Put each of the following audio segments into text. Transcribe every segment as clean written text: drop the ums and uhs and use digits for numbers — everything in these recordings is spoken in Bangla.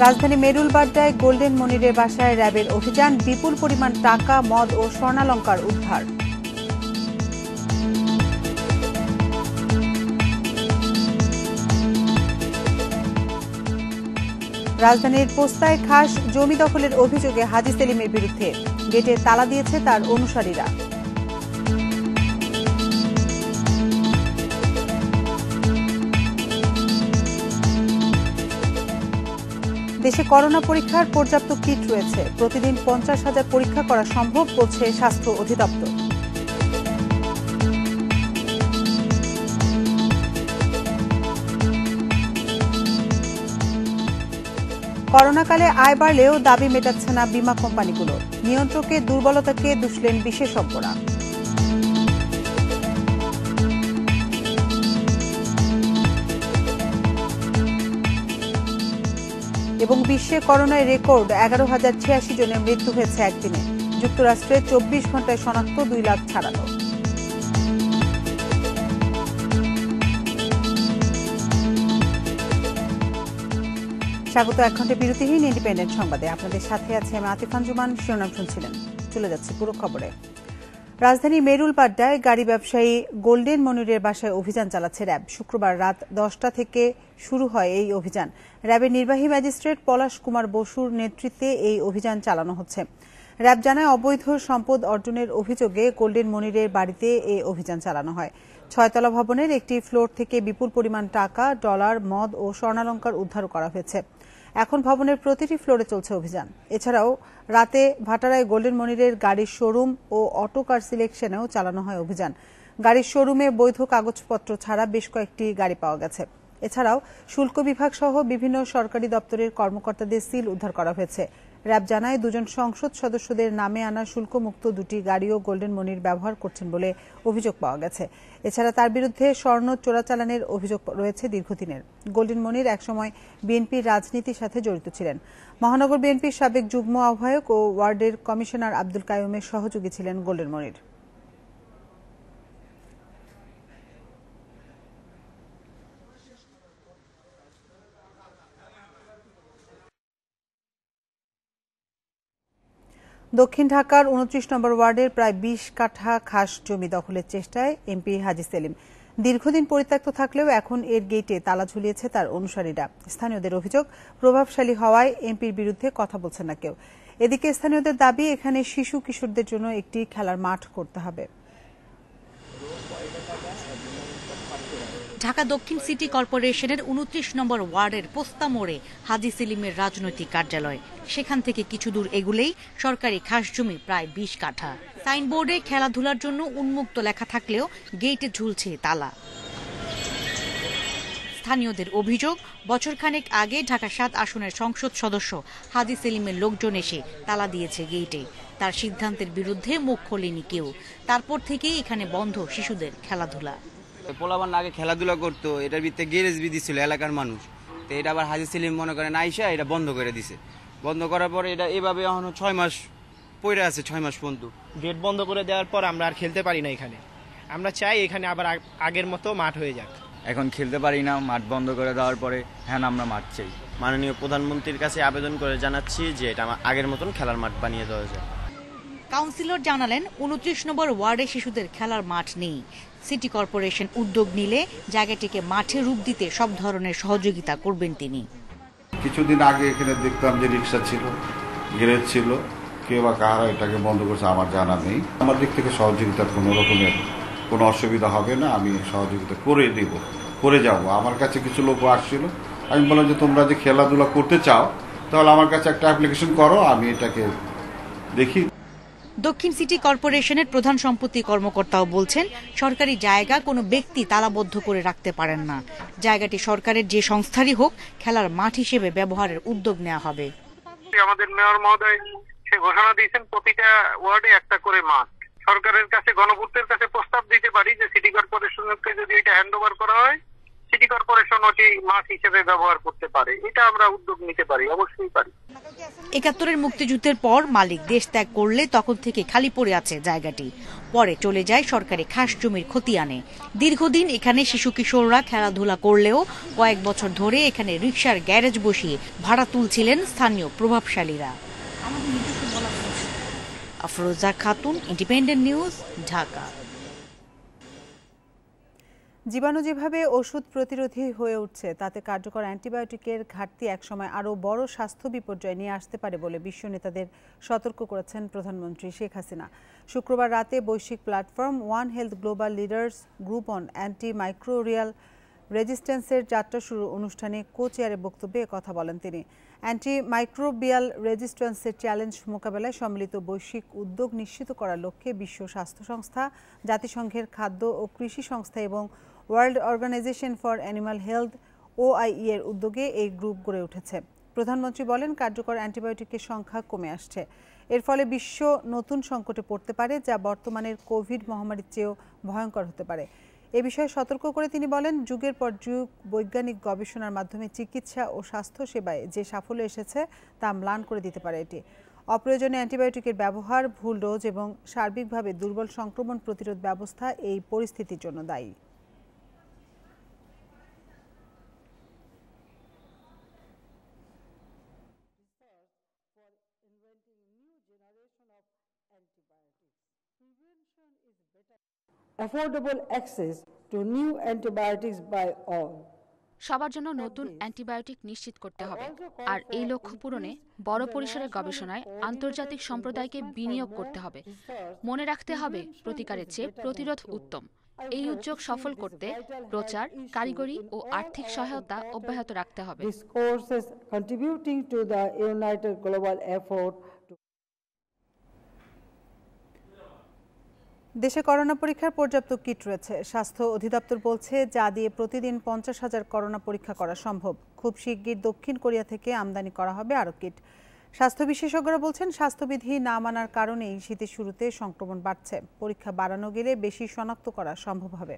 রাজধানী মেরুলবাড্ডায় গোল্ডেন মনিরের বাসায় র্যাবের অভিযান, বিপুল পরিমাণ টাকা, মদ ও স্বর্ণালংকার উদ্ধার। রাজধানীর পোস্তায় খাস জমি দখলের অভিযোগে হাজী সেলিমের বিরুদ্ধে গেটে তালা দিয়েছে তার অনুসারীরা। দেশে করোনা পরীক্ষার পর্যাপ্ত কিট রয়েছে, প্রতিদিন 50,000 পরীক্ষা করা সম্ভব বলছে স্বাস্থ্য অধিদপ্তর। করোনাকালে আয় বাড়লেও দাবি মেটাচ্ছে না বীমা কোম্পানিগুলো, নিয়ন্ত্রকের দুর্বলতাকে দুষলেন বিশেষজ্ঞরা। এবং বিশ্বে করোনায় রেকর্ড 11,086 জনের মৃত্যু হয়েছে একদিনে। যুক্তরাষ্ট্রে 24 ঘন্টায় শনাক্ত 2 লাখ ছাড়ানো। স্বাগত 1 ঘন্টা বিরতিহীন ইন্ডিপেন্ডেন্ট সংবাদে। আপনাদের সাথে আছে আমি আতিফ আঞ্জুমান। শিরোনাম শুনছিলেন, চলে যাচ্ছে পুরো খবরে। রাজধানী মেরুলবাড্ডায় গাড়ি ব্যবসায়ী গোল্ডেন মনিরের বাসায় অভিযান চালাচ্ছে র্যাব। শুক্রবার রাত 10টা থেকে শুরু হয় এই অভিযান। র্যাবের নির্বাহী ম্যাজিস্ট্রেট পলাশ কুমার বসুর নেতৃত্বে এই অভিযান চালানো হচ্ছে। র্যাব জানায়, অবৈধ সম্পদ অর্জনের অভিযোগে গোল্ডেন মনিরের বাড়িতে এই অভিযান চালানো হয়। 6তলা ভবনের একটি ফ্লোর থেকে বিপুল পরিমাণ টাকা, ডলার, মদ ও স্বর্ণালংকার উদ্ধার করা হয়েছে। এখন ভবনের প্রতিটি ফ্লোরে চলছে অভিযান। এছাড়াও রাতে ভাটারায় গোল্ডেন মনিরের গাড়ির শোরুম ও অটো কার সিলেকশনেও চালানো হয় অভিযান। গাড়ির শোরুমে বৈধ কাগজপত্র ছাড়া বেশ কয়েকটি গাড়ি পাওয়া গেছে। এছাড়াও শুল্ক বিভাগ সহ বিভিন্ন সরকারি দপ্তরের কর্মকর্তাদের সিল উদ্ধার করা হয়েছে। র্যাব জানায়, 2 জন সংসদ সদস্যদের নামে আনা শুল্কমুক্ত 2টি গাড়িও গোল্ডেন মনির ব্যবহার করছেন বলে অভিযোগ পাওয়া গেছে। এছাড়া তার বিরুদ্ধে স্বর্ণ চোরাচালানের অভিযোগ রয়েছে দীর্ঘদিনের। গোল্ডেন মনির একসময় বিএনপির রাজনীতির সাথে জড়িত ছিলেন। মহানগর বিএনপির সাবেক যুগ্ম আহ্বায়ক ও ওয়ার্ডের কমিশনার আব্দুল কাইয়ুমের সহযোগী ছিলেন গোল্ডেন মনির। দক্ষিণ ঢাকার 29 নম্বর ওয়ার্ডের প্রায় 20 কাঠা খাস জমি দখলের চেষ্টায় এমপি হাজী সেলিম। দীর্ঘদিন পরিত্যক্ত থাকলেও এখন এর গেটে তালা ঝুলিয়েছে তার অনুসারীরা। স্থানীয়দের অভিযোগ, প্রভাবশালী হওয়ায় এমপির বিরুদ্ধে কথা বলছে না কেউ। এদিকে স্থানীয়দের দাবি, এখানে শিশু কিশোরদের জন্য একটি খেলার মাঠ করতে হবে। ঢাকা দক্ষিণ সিটি কর্পোরেশনের 29 নম্বর ওয়ার্ডের পোস্তা মোড়ে হাজী সেলিমের রাজনৈতিক কার্যালয়। সেখান থেকে কিছু দূর এগুলেই সরকারি খাস জমি প্রায় 20 কাঠা। সাইনবোর্ডে খেলাধুলার জন্য উন্মুক্ত লেখা থাকলেও গেটে ঝুলছে তালা। স্থানীয়দের অভিযোগ, বছরখানেক আগে ঢাকা 7 আসনের সংসদ সদস্য হাজী সেলিমের লোকজন এসে তালা দিয়েছে গেটে। তার সিদ্ধান্তের বিরুদ্ধে মুখ খোলেনি কেউ। তারপর থেকেই এখানে বন্ধ শিশুদের খেলাধুলা। পোলাবান আগে খেলাধুলা করতো, এটার ভিতরে গ্যারেজ বিধি ছিল এলাকার মানুষ। তো এটা আবার হাজী সেলিম মনে করেন আইসা এটা বন্ধ করে দিছে। বন্ধ করার পরে এটা এভাবে এখনো 6 মাস পড়ে আছে, 6 মাস পর্যন্ত। গেট বন্ধ করে দেওয়ার পর আমরা আর খেলতে পারি না এখানে। আমরা চাই এখানে আবার আগের মতো মাঠ হয়ে যাক। এখন খেলতে পারি না, মাঠ বন্ধ করে দেওয়ার পরে হ্যাঁ আমরা মাঠ চাই। মাননীয় প্রধানমন্ত্রীর কাছে আবেদন করে জানাচ্ছি যে এটা আগের মতন খেলার মাঠ বানিয়ে দেওয়া যায়। কাউন্সিলর জানালেন, 29 নম্বর ওয়ার্ডে শিশুদের খেলার মাঠ নেই। সিটি কর্পোরেশন উদ্যোগ নিলে জায়গাটিকে মাঠে রূপ দিতে সব ধরনের সহযোগিতা করবেন তিনি। কিছুদিন আগে এখানে দেখতাম যে রিক্সা ছিল, গ্যারেজ ছিল, কে বা কারা এটাকে বন্ধ করছে আমার জানা নেই। আমার দিক থেকে সহযোগিতার কোনো রকমের কোনো অসুবিধা হবে না, আমি সহযোগিতা করে যাব। আমার কাছে কিছু লোক আসছিল, আমি বললাম যে তোমরা যে খেলাধুলা করতে চাও তাহলে আমার কাছে একটা অ্যাপ্লিকেশন করো, আমি এটাকে দেখি। দক্ষিণ সিটি কর্পোরেশনের প্রধান সম্পত্তি কর্মকর্তাও বলছেন, সরকারি জায়গা কোনো ব্যক্তি তালাবদ্ধ করে রাখতে পারেন না। জায়গাটি সরকারের যে সংস্থারই হোক, খেলার মাঠ হিসেবে ব্যবহারের উদ্যোগ নেওয়া হবে। আমাদের মেয়র মহোদয় সে ঘোষণা দিয়েছেন প্রতিটা ওয়ার্ডে একটা করে মাঠ। সরকারের কাছে, গণপূর্তের কাছে প্রস্তাব দিতে পারি যে সিটি কর্পোরেশনকে যদি এটা হ্যান্ড ওভার করা হয়, সিটি কর্পোরেশন মোটামুটি মাছ হিসেবে ব্যবহার করতে পারে। এটা আমরা উদ্যোগ নিতে পারি, অবশ্যই পারি। ৭১-এর মুক্তিযুদ্ধের পর মালিক দেশ ত্যাগ করলে তখন থেকে খালি পড়ে আছে জায়গাটি। পরে চলে যায় সরকারি খাস জমির খতিয়ানে। দীর্ঘদিন এখানে শিশু কিশোররা খেলাধুলা করলেও কয়েক বছর ধরে এখানে রিকশার গ্যারেজ বসিয়ে ভাড়া তুলছিলেন স্থানীয় প্রভাবশালীরা। Afroza Khatun, independent news, Dhaka. জীবাণু যেভাবে ওষুধ প্রতিরোধী হয়ে উঠছে তাতে কার্যকর অ্যান্টিবায়োটিকের ঘাটতি একসময় আরও বড় স্বাস্থ্য বিপর্যয় নিয়ে আসতে পারে বলে বিশ্ব নেতাদের সতর্ক করেছেন প্রধানমন্ত্রী শেখ হাসিনা। শুক্রবার রাতে বৈশ্বিক platform One Health Global Leaders Group on antimicrobial রেজিস্ট্যান্সের যাত্রা শুরু অনুষ্ঠানে কো-চেয়ারে বক্তব্যে কথা বলেন তিনি। অ্যান্টি মাইক্রোবিয়াল রেজিস্ট্যান্সের চ্যালেঞ্জ মোকাবেলায় সম্মিলিত বৈশ্বিক উদ্যোগ নিশ্চিত করার লক্ষ্যে বিশ্ব স্বাস্থ্য সংস্থা, জাতিসংঘের খাদ্য ও কৃষি সংস্থা এবং world organisation for animal health OIE এর উদ্যোগে এই গ্রুপ গড়ে উঠেছে। প্রধানমন্ত্রী বলেন, কার্যকর অ্যান্টিবায়োটিকের সংখ্যা কমে আসছে। এর ফলে বিশ্ব নতুন সংকটে পড়তে পারে, যা বর্তমানের কোভিড মহামারীর চেয়েও ভয়ঙ্কর হতে পারে। এ বিষয়ে সতর্ক করে তিনি বলেন, যুগের পর যুগ বৈজ্ঞানিক গবেষণার মাধ্যমে চিকিৎসা ও স্বাস্থ্য সেবায় যে সাফল্য এসেছে তা ম্লান করে দিতে পারে এটি। অপ্রয়োজনীয় অ্যান্টিবায়োটিকের ব্যবহার, ভুল ডোজ এবং সার্বিকভাবে দুর্বল সংক্রমণ প্রতিরোধ ব্যবস্থা এই পরিস্থিতির জন্য দায়ী। Affordable access to new antibiotics by all. সবার জন্য নতুন অ্যান্টিবায়োটিক নিশ্চিত করতে হবে, আর এই লক্ষ্য পূরণে বড় পরিসরের গবেষণায় আন্তর্জাতিক সম্প্রদায়কে বিনিয়োগ করতে হবে। মনে রাখতে হবে, প্রতিকারের চেয়ে প্রতিরোধ উত্তম। এই উদ্যোগ সফল করতে প্রচার, কারিগরি ও আর্থিক সহায়তা অব্যাহত রাখতে হবে। This course is contributing to the united global effort. দেশে করোনা পরীক্ষার পর্যাপ্ত কিট রয়েছে। স্বাস্থ্য অধিদপ্তর বলছে, যা দিয়ে প্রতিদিন 50,000 করোনা পরীক্ষা করা সম্ভব। খুব শিগগির দক্ষিণ কোরিয়া থেকে আমদানি করা হবে আরও কিট। স্বাস্থ্য বিশেষজ্ঞরা বলছেন, স্বাস্থ্যবিধি না মানার কারণেই শীতের শুরুতে সংক্রমণ বাড়ছে। পরীক্ষা বাড়ানো গেলে বেশি শনাক্ত করা সম্ভব হবে।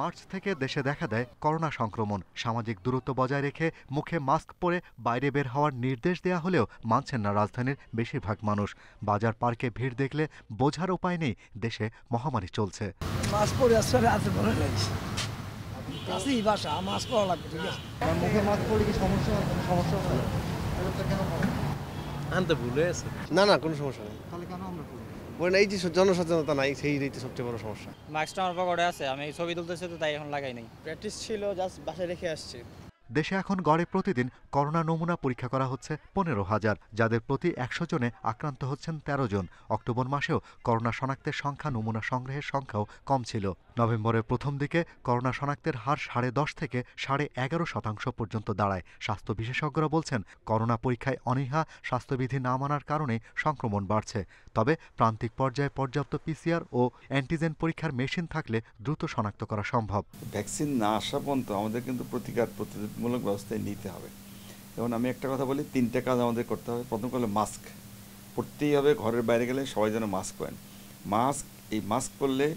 মার্চ থেকে দেশে দেখা দেয় করোনা সংক্রমণ। সামাজিক দূরত্ব বজায় রেখে মুখে মাস্ক পরে বাইরে বের হওয়ার নির্দেশ দেয়া হলেও মানছেন না রাজধানীর বেশিরভাগ মানুষ। বাজার পার্কে ভিড় দেখলে বোঝার উপায় নেই দেশে মহামারী চলছে। মাস্ক পরে আসছে, রাতে পরে নেই। কাছেই বাসা, মাস্ক পরা লাগবে, ঠিক আছে? মুখে মাস্ক পরে কি সমস্যা হয়? আনতে ভুলে আছে। না, কোনো সমস্যা নেই। তাহলে কেন আমরা এই যে জনসচেতনতা নাই, সেই সবচেয়ে বড় সমস্যা। মাস্কটা আমার পকেটে আছে, আমি ছবি তুলতেছি তো তাই এখন লাগাই নাই। প্র্যাকটিস ছিল, জাস্ট বাসায় রেখে আসছি। দেশে এখন গড়ে প্রতিদিন করোনা নমুনা পরীক্ষা করা হচ্ছে 15,000, যাদের প্রতি 100 জনে আক্রান্ত হচ্ছেন 13 জন। অক্টোবর মাসেও করোনা শনাক্তের সংখ্যা নমুনা সংগ্রহের সংখ্যাও কম ছিল। নভেম্বরের প্রথম দিকে করোনা শনাক্তের হার 10.5 থেকে 11.5% পর্যন্ত দাঁড়ায়। স্বাস্থ্য বিশেষজ্ঞরা বলছেন, করোনা পরীক্ষায় অনীহা, স্বাস্থ্যবিধি না মানার কারণেই সংক্রমণ বাড়ছে। তবে প্রান্তিক পর্যায়ে পর্যাপ্ত PCR ও অ্যান্টিজেন পরীক্ষার মেশিন থাকলে দ্রুত শনাক্ত করা সম্ভব। ভ্যাকসিন না আসা পর্যন্ত আমাদের কিন্তু প্রতিরোধমূলক ব্যবস্থায় নিতে হবে। যেমন আমি একটা কথা বলি, 3টা কাজ আমাদের করতে হবে। প্রথম হলো মাস্ক পরতেই হবে, ঘরের বাইরে গেলে সবাই যেন মাস্ক পরেন। এই মাস্ক পরলে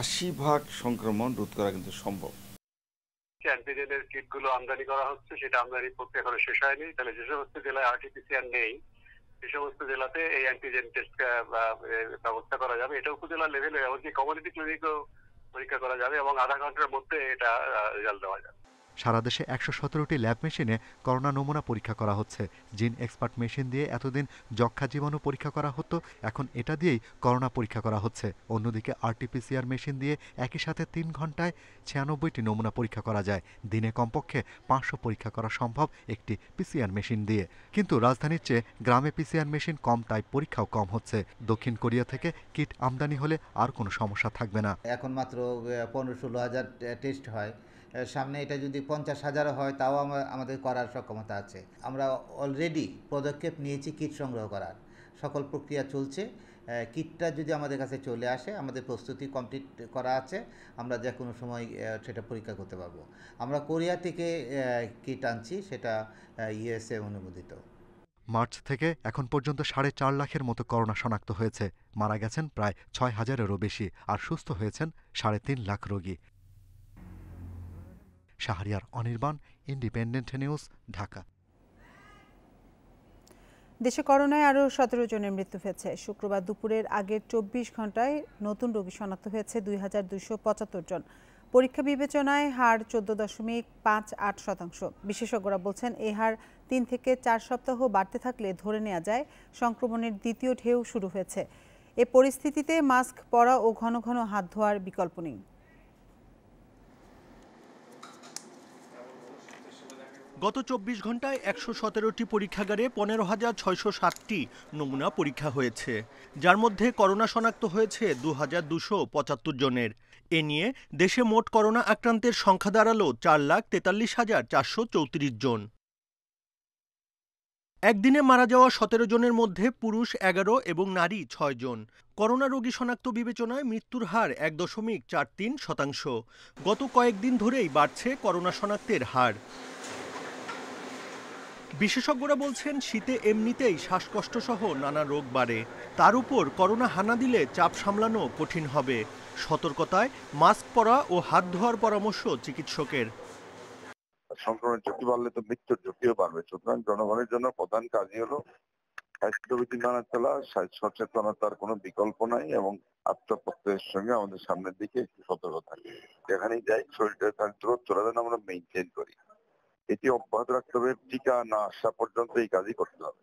80% সংক্রমণ রোধ করা কিন্তু সম্ভব। অ্যান্টিজেনের কিটগুলো আমদানি করা হচ্ছে, সেটা আমদানি প্রক্রিয়া এখনো শেষ হয়নি। তাহলে যে সমস্ত জেলায় RT-PCR নেই, সে সমস্ত জেলাতে এই অ্যান্টিজেন টেস্ট ব্যবস্থা করা যাবে। এটা উপজেলা লেভেলে, এমনকি কমিউনিটি ক্লিনিকও পরীক্ষা করা যাবে এবং আধা ঘন্টার মধ্যে এটা রেজাল্ট দেওয়া যাবে। সারা দেশে 117টি ল্যাব মেশিনে করোনা নমুনা পরীক্ষা করা হচ্ছে। জিন এক্সপার্ট মেশিন দিয়ে এতদিন যক্ষ্মা জীবাণু পরীক্ষা করা হতো, এখন এটা দিয়েই করোনা পরীক্ষা করা হচ্ছে। অন্যদিকে RT-PCR মেশিন দিয়ে একই সাথে 3 ঘন্টায় 96টি নমুনা পরীক্ষা করা যায়। দিনে কমপক্ষে 500 পরীক্ষা করা সম্ভব একটি PCR মেশিন দিয়ে। কিন্তু রাজধানীর চেয়ে গ্রামে PCR মেশিন কম, তাই পরীক্ষাও কম হচ্ছে। দক্ষিণ কোরিয়া থেকে কিট আমদানি হলে আর কোনো সমস্যা থাকবে না। এখন মাত্র 15-16 হাজার টেস্ট হয়, সামনে এটা যদি 50,000 হয় তাও আমাদের করার সক্ষমতা আছে। আমরা অলরেডি পদক্ষেপ নিয়েছি কিট সংগ্রহ করার, সকল প্রক্রিয়া চলছে। কিটটা যদি আমাদের কাছে চলে আসে, আমাদের প্রস্তুতি কমপ্লিট করা আছে, আমরা যে কোনো সময় সেটা পরীক্ষা করতে পারবো। আমরা কোরিয়া থেকে কিট আনছি, সেটা USA অনুমোদিত। মার্চ থেকে এখন পর্যন্ত 4.5 লাখের মতো করোনা শনাক্ত হয়েছে। মারা গেছেন প্রায় 6,000-এরও বেশি আর সুস্থ হয়েছেন 3.5 লাখ রোগী। Shahriar Anirban, independent news, Dhaka. দেশে করোনায় আরও 17 জনের মৃত্যু হয়েছে। শুক্রবার দুপুরের আগের 24 ঘন্টায় নতুন রোগী শনাক্ত হয়েছে 2,275 জন। পরীক্ষা বিবেচনায় হার 14.58%। বিশেষজ্ঞরা বলছেন এই হার 3 থেকে 4 সপ্তাহ বাড়তে থাকলে ধরে নেওয়া যায় সংক্রমণের দ্বিতীয় ঢেউ শুরু হয়েছে। এ পরিস্থিতিতে মাস্ক পরা ও ঘন ঘন হাত ধোয়ার বিকল্প নেই। গত 24 ঘন্টায় 117টি পরীক্ষাগারে 15,607টি নমুনা পরীক্ষা হয়েছে, যার মধ্যে করোনা শনাক্ত হয়েছে 2,275 জনের। এ নিয়ে দেশে মোট করোনা আক্রান্তের সংখ্যা দাঁড়ালো 4,43,434 জন। একদিনে মারা যাওয়া 17 জনের মধ্যে পুরুষ 11 এবং নারী 6 জন। করোনা রোগী শনাক্ত বিবেচনায় মৃত্যুর হার 1.43%। গত কয়েকদিন ধরেই বাড়ছে করোনা শনাক্তের হার। বিশেষজ্ঞরা বলছেন শীতে এমনিতেই শ্বাসকষ্ট সহ নানা রোগ বাড়ে, তার উপর করোনা হানা দিলে চাপ সামলানো কঠিন হবে। সতর্কতায় মাস্ক পরা ও হাত ধোয়ার পরামর্শ চিকিৎসকের। সংক্রমণের ঝুঁকি বাড়লে তো মৃত্যুর ঝুঁকিও বাড়বে, সুতরাং জনগণের জন্য প্রধান কাজই হলো স্বাস্থ্যবিধি মানা চলা, সচেতনতার কোনো বিকল্প নাই এবং আত্মপ্রত্যয়ের সঙ্গে আমাদের সামনের দিকে একটু সতর্ক থাকে। যেখানেই যাই শরীরের দূরত্বটা যেন আমরা মেনটেন করি, এটি অব্যাহত রাখতে হবে। টিকা না আসা পর্যন্ত এই কাজই করতে হবে।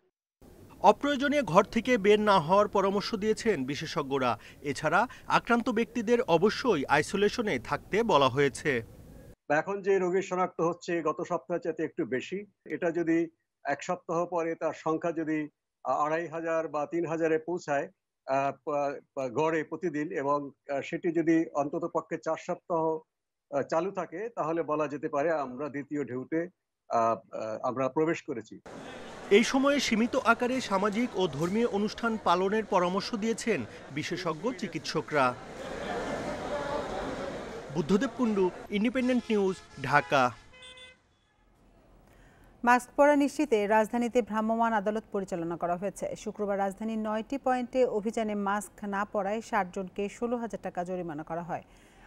অপ্রয়োজনে ঘর থেকে বের না হওয়ার পরামর্শ দিয়েছেন বিশেষজ্ঞরা। এছাড়া আক্রান্ত ব্যক্তিদের অবশ্যই আইসোলেশনে থাকতে বলা হয়েছে। এখন যে রোগী শনাক্ত হচ্ছে গত সপ্তাহের চাইতে একটু বেশি, এটা যদি এক সপ্তাহ পরে তার সংখ্যা যদি 2,500 বা 3,000-এ পৌঁছায় গড়ে প্রতিদিন, এবং সেটি যদি অন্তত পক্ষে 4 সপ্তাহ চালু থাকে, তাহলে বলা যেতে পারে আমরা দ্বিতীয় ঢেউতে আমরা প্রবেশ করেছি। এই সময়ে সীমিত আকারে সামাজিক ও ধর্মীয় অনুষ্ঠান পালনের পরামর্শ দিয়েছেন বিশেষজ্ঞ চিকিৎসকরা। Buddhadeb Kundu, independent news, Dhaka. Mask পরা নিশ্চিতে রাজধানীতে ভ্রাম্যমাণ আদালত পরিচালনা করা হয়েছে। শুক্রবার রাজধানীর 9টি পয়েন্টে অভিযানে মাস্ক না পরায় 60 জনকে 16,000 টাকা জরিমানা করা হয়।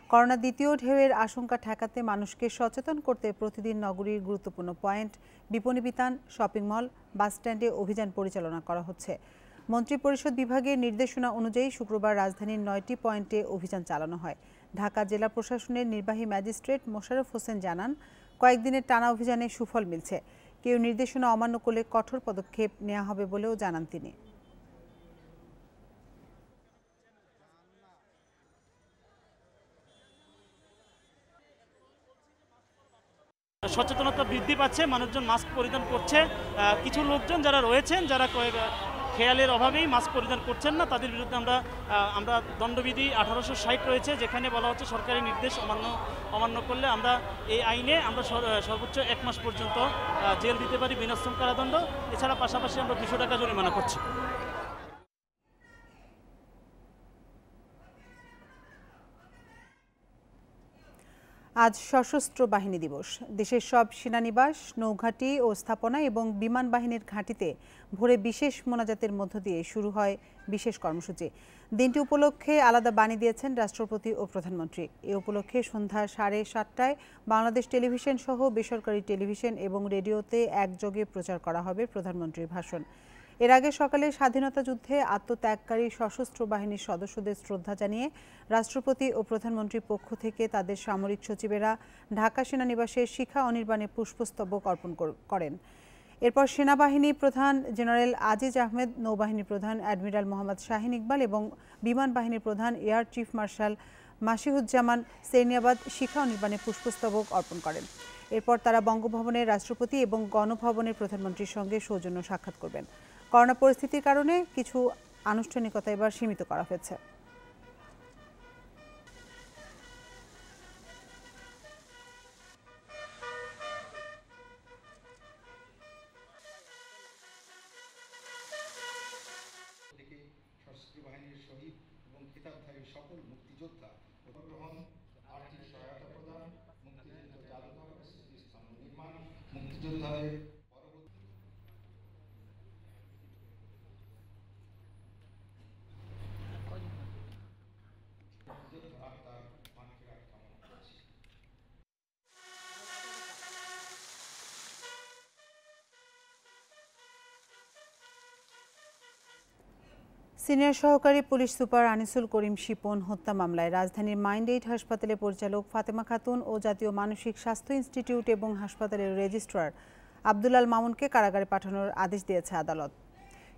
করোনা দ্বিতীয় ঢেউয়ের আশঙ্কা ঠেকাতে মানুষকে সচেতন করতে প্রতিদিন নগরীর গুরুত্বপূর্ণ পয়েন্ট, বিপণী বিতান, শপিং মল, বাসস্ট্যান্ডে অভিযান পরিচালনা করা হচ্ছে। মন্ত্রিপরিষদ বিভাগের নির্দেশনা অনুযায়ী শুক্রবার রাজধানীর 9টি পয়েন্টে অভিযান চালানো হয়। ঢাকা জেলা প্রশাসনের নির্বাহী ম্যাজিস্ট্রেট মোশাররফ হোসেন জানান, কয়েকদিনের টানা অভিযানে সুফল মিলছে। কেউ নির্দেশনা অমান্য করলে কঠোর পদক্ষেপ নেওয়া হবে বলেও জানান তিনি। সচেতনতা বৃদ্ধি পাচ্ছে, মানুষজন মাস্ক পরিধান করছে। কিছু লোকজন যারা রয়েছেন, যারা খেয়ালের অভাবেই মাস্ক পরিধান করছেন না, তাদের বিরুদ্ধে আমরা দণ্ডবিধি 1860 রয়েছে, যেখানে বলা হচ্ছে সরকারি নির্দেশ অমান্য করলে আমরা এই আইনে আমরা সর্বোচ্চ 1 মাস পর্যন্ত জেল দিতে পারি, বিনাশ্রম কারাদণ্ড। এছাড়া পাশাপাশি আমরা 200 টাকা জরিমানা করছি। আজ সশস্ত্র বাহিনী দিবস। দেশের সব সেনানিবাস, নৌঘাঁটি ও স্থাপনা এবং বিমান বাহিনীর ঘাঁটিতে ভোরে বিশেষ মোনাজাতের মধ্য দিয়ে শুরু হয় বিশেষ কর্মসূচি। দিনটি উপলক্ষে আলাদা বাণী দিয়েছেন রাষ্ট্রপতি ও প্রধানমন্ত্রী। এ উপলক্ষে সন্ধ্যা 7:30টায় বাংলাদেশ টেলিভিশন সহ বেসরকারি টেলিভিশন এবং রেডিওতে একযোগে প্রচার করা হবে প্রধানমন্ত্রীর ভাষণ। এর আগে সকালে স্বাধীনতা যুদ্ধে আত্মত্যাগকারী সশস্ত্র বাহিনীর সদস্যদের শ্রদ্ধা জানিয়ে রাষ্ট্রপতি ও প্রধানমন্ত্রীর পক্ষ থেকে তাদের সামরিক সচিবেরা ঢাকা সেনানিবাসের শিখা অনির্বাণে পুষ্পস্তবক অর্পণ করেন। এরপর সেনাবাহিনী প্রধান জেনারেল আজিজ আহমেদ, নৌবাহিনী প্রধান অ্যাডমিরাল মোহাম্মদ শাহিন ইকবাল এবং বিমান বাহিনীর প্রধান Air Chief Marshal Masihuzzaman Serniabat শিখা অনির্বাণে পুষ্পস্তবক অর্পণ করেন। এরপর তারা বঙ্গভবনের রাষ্ট্রপতি এবং গণভবনের প্রধানমন্ত্রীর সঙ্গে সৌজন্য সাক্ষাৎ করবেন। করোনা পরিস্থিতির কারণে কিছু আনুষ্ঠানিকতা এবার সীমিত করা হয়েছে। সশস্ত্র বাহিনীর শহীদ এবং খেতাবধারী সকল মুক্তিযোদ্ধা গ্রহণ, আর্থিক সহায়তা প্রদান, মুক্তিযুদ্ধ জাদুঘর স্মৃতিস্তম্ভ নির্মাণ, মুক্তিযোদ্ধাদের সিনিয়র সহকারী পুলিশ সুপার আনিসুল করিম শিপন হত্যা মামলায় রাজধানীর মাইন্ড এইড হাসপাতালের পরিচালক ফাতেমা খাতুন ও জাতীয় মানসিক স্বাস্থ্য ইনস্টিটিউট এবং হাসপাতালের রেজিস্ট্রার আব্দুল আল মামুনকে কারাগারে পাঠানোর আদেশ দিয়েছে আদালত।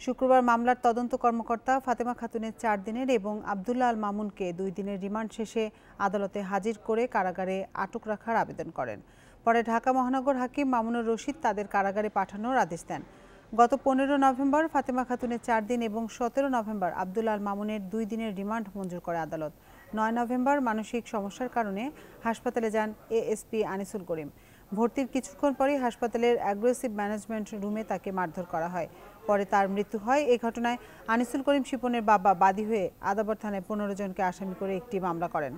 শুক্রবার মামলার তদন্ত কর্মকর্তা ফাতেমা খাতুনের 4 দিনের এবং আব্দুল আল মামুনকে 2 দিনের রিমান্ড শেষে আদালতে হাজির করে কারাগারে আটক রাখার আবেদন করেন। পরে ঢাকা মহানগর হাকিম মামুনুর রশিদ তাদের কারাগারে পাঠানোর আদেশ দেন। গত 15 নভেম্বর ফাতেমা খাতুনের 4 দিন এবং 17 নভেম্বর আব্দুল আল মামুনের 2 দিনের রিমান্ড মঞ্জুর করে আদালত। 9 নভেম্বর মানসিক সমস্যার কারণে হাসপাতালে যান এএসপি আনিসুল করিম। ভর্তির কিছুক্ষণ পরেই হাসপাতালের অ্যাগ্রেসিভ ম্যানেজমেন্ট রুমে তাকে মারধর করা হয়। পরে তার মৃত্যু হয়। এই ঘটনায় আনিসুল করিম শিপনের বাবা বাদী হয়ে আদাবর থানায় 15 জনকে আসামি করে একটি মামলা করেন।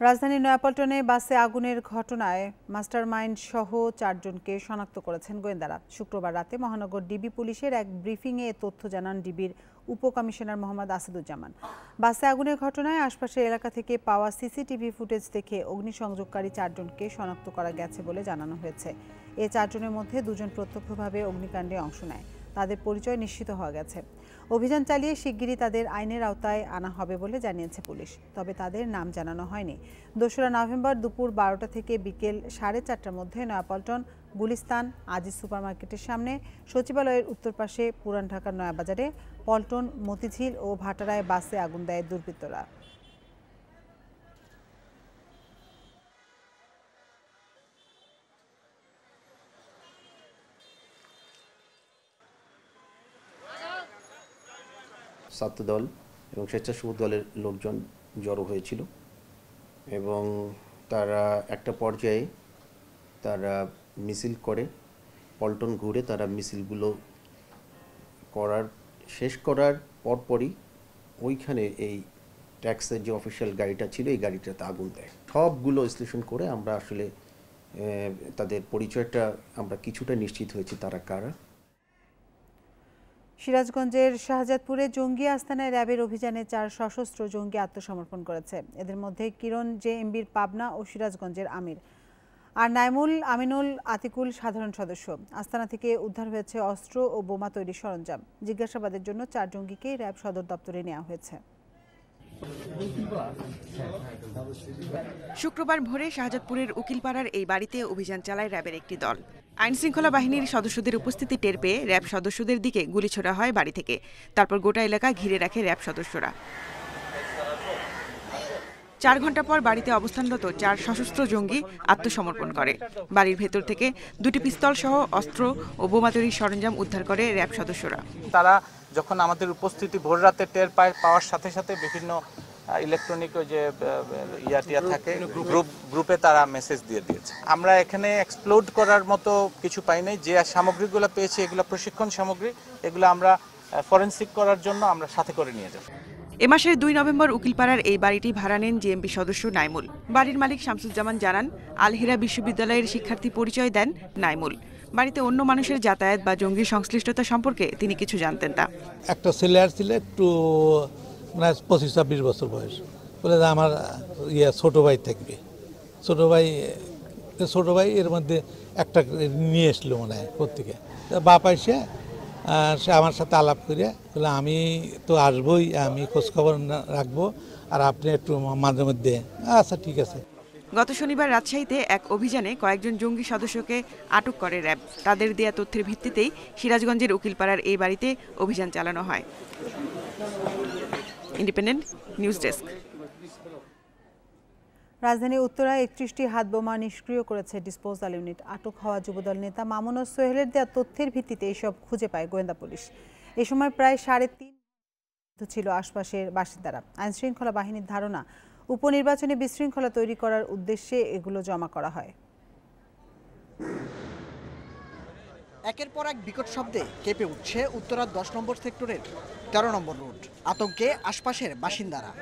রাজধানীর নয়াপল্টনে বাসে আগুনের ঘটনায় মাস্টারমাইন্ড সহ 4 জনকে শনাক্ত করেছেন গোয়েন্দারা। শুক্রবার রাতে মহানগর ডিবি পুলিশের এক ব্রিফিংয়ে এ তথ্য জানান ডিবির উপকমিশনার মোহাম্মদ আসাদুজ্জামান। বাসে আগুনের ঘটনায় আশপাশের এলাকা থেকে পাওয়া সিসিটিভি ফুটেজ দেখে অগ্নিসংযোগকারী 4 জনকে শনাক্ত করা গেছে বলে জানানো হয়েছে। এই 4 জনের মধ্যে 2 জন প্রত্যক্ষভাবে অগ্নিকাণ্ডে অংশ নেয়। তাদের পরিচয় নিশ্চিত হওয়া গেছে। অভিযান চালিয়ে শিগগিরই তাদের আইনের আওতায় আনা হবে বলে জানিয়েছে পুলিশ। তবে তাদের নাম জানানো হয়নি। 2 নভেম্বর দুপুর 12টা থেকে বিকেল 4:30টার মধ্যে নয়াপল্টন গুলিস্তান আজিজ সুপারমার্কেটের সামনে, সচিবালয়ের উত্তর পাশে পুরান ঢাকার নয়াবাজারে, পল্টন, মতিঝিল ও ভাটারায় বাসে আগুন দেয় দুর্বৃত্তরা। ছাত্রদল এবং স্বেচ্ছাসেবক দলের লোকজন জড়ো হয়েছিল এবং তারা একটা পর্যায়ে তারা মিছিল করে পল্টন ঘুরে তারা মিছিলগুলো শেষ করার পরপরই ওইখানে এই ট্যাক্সের যে অফিসিয়াল গাড়িটা ছিল এই গাড়িটাতে আগুন দেয়। সবগুলো বিশ্লেষণ করে আমরা আসলে তাদের পরিচয়টা আমরা কিছুটা নিশ্চিত হয়েছি তারা কারা। সিরাজগঞ্জের শাহজাদপুরে জঙ্গি আস্তানায় র্যাবের অভিযানে 4 সশস্ত্র জঙ্গি আত্মসমর্পণ করেছে। এদের মধ্যে কিরণ জেএমবির পাবনা ও সিরাজগঞ্জের আমির, আর নাইমুল, আমিনুল, আতিকুল সাধারণ সদস্য। আস্তানা থেকে উদ্ধার হয়েছে অস্ত্র ও বোমা তৈরির সরঞ্জাম। জিজ্ঞাসাবাদের জন্য 4 জঙ্গিকে র্যাব সদর দপ্তরে নেওয়া হয়েছে। শুক্রবার ভোরে শাহজাদপুরের উকিলপাড়ার এই বাড়িতে অভিযান চালায় র্যাবের একটি দল। আইনশৃঙ্খলা বাহিনীর সদস্যদের উপস্থিতি টের পেয়ে র্যাব সদস্যদের দিকে গুলি ছোড়া হয় বাড়ি থেকে। তারপর গোটা এলাকা ঘিরে রাখে র্যাব সদস্যরা। 4 ঘন্টা পর বাড়িতে অবস্থানরত 4 সশস্ত্র জঙ্গি আত্মসমর্পণ করে। বাড়ির ভেতর থেকে 2টি পিস্তল সহ অস্ত্র ও বোমা তৈরির সরঞ্জাম উদ্ধার করে র্যাব সদস্যরা। তারা যখন আমাদের উপস্থিতি ভোর রাতে টের পাওয়ার সাথে সাথে বিভিন্ন ইলেকট্রনিক যে ইয়াটিয়া থাকে গ্রুপে তারা মেসেজ দিয়ে দিয়েছে। আমরা এখানে এক্সপ্লোড করার মতো কিছু পাই নাই। যে সামগ্রীগুলো পেয়েছি এগুলো প্রশিক্ষণ সামগ্রী, এগুলো আমরা ফরেনসিক করার জন্য আমরা সাথে করে নিয়ে যাব। এ মাসের 2 নভেম্বর উকিলপাড়ার এই বাড়িটি ভাড়া নেন জেএমপি সদস্য নাইমুল। বাড়ির মালিক শামসুজ্জামান জানান, আলহিরা বিশ্ববিদ্যালয়ের শিক্ষার্থী পরিচয় দেন নাইমুল। বাড়িতে অন্য মানুষের যাতায়াত বা জঙ্গি সংশ্লিষ্টতা সম্পর্কে তিনি কিছু জানতেন না। একটা ছেলে ছিল একটু মানে 25-26 বছর বয়স, বলে যে আমার ছোট ভাই থাকবে। ছোট ভাই এর মধ্যে একটা নিয়ে এসলো মনে হয় কোত্থেকে। বাপ এসে সে আমার সাথে আলাপ করিয়া বলে আমি তো আসবোই, আমি খোঁজখবর রাখবো, আর আপনি একটু মাঝে মধ্যে। আচ্ছা ঠিক আছে। গত শনিবার রাজশাহীতে এক অভিযানে কয়েকজন জঙ্গি সদস্যকে আটক করে র্যাব। তাদের দেয়া তথ্যের ভিত্তিতেই সিরাজগঞ্জের উকিলপাড়ার এই বাড়িতে অভিযান চালানো হয়। Independent News desk. রাজধানী উত্তরায় 31টি হাত বোমা নিষ্ক্রিয় করেছে ডিসপোজাল ইউনিট। আটক হওয়া যুবদল নেতা মামুন ও সোহেলের দেয়া তথ্যের ভিত্তিতে এসব খুঁজে পায় গোয়েন্দা পুলিশ। এ সময় প্রায় 3.5 ছিল আশপাশের বাসিন্দারা। আইনশৃঙ্খলা বাহিনীর ধারণা, উপনির্বাচনে বিশৃঙ্খলা তৈরি করার উদ্দেশ্যে এগুলো জমা করা হয়। একের পর এক বিকট শব্দে কেঁপে উঠছে উত্তরার 10 নম্বর সেক্টরের 13 নম্বর রোড। আতঙ্কে আশপাশের বাসিন্দারা।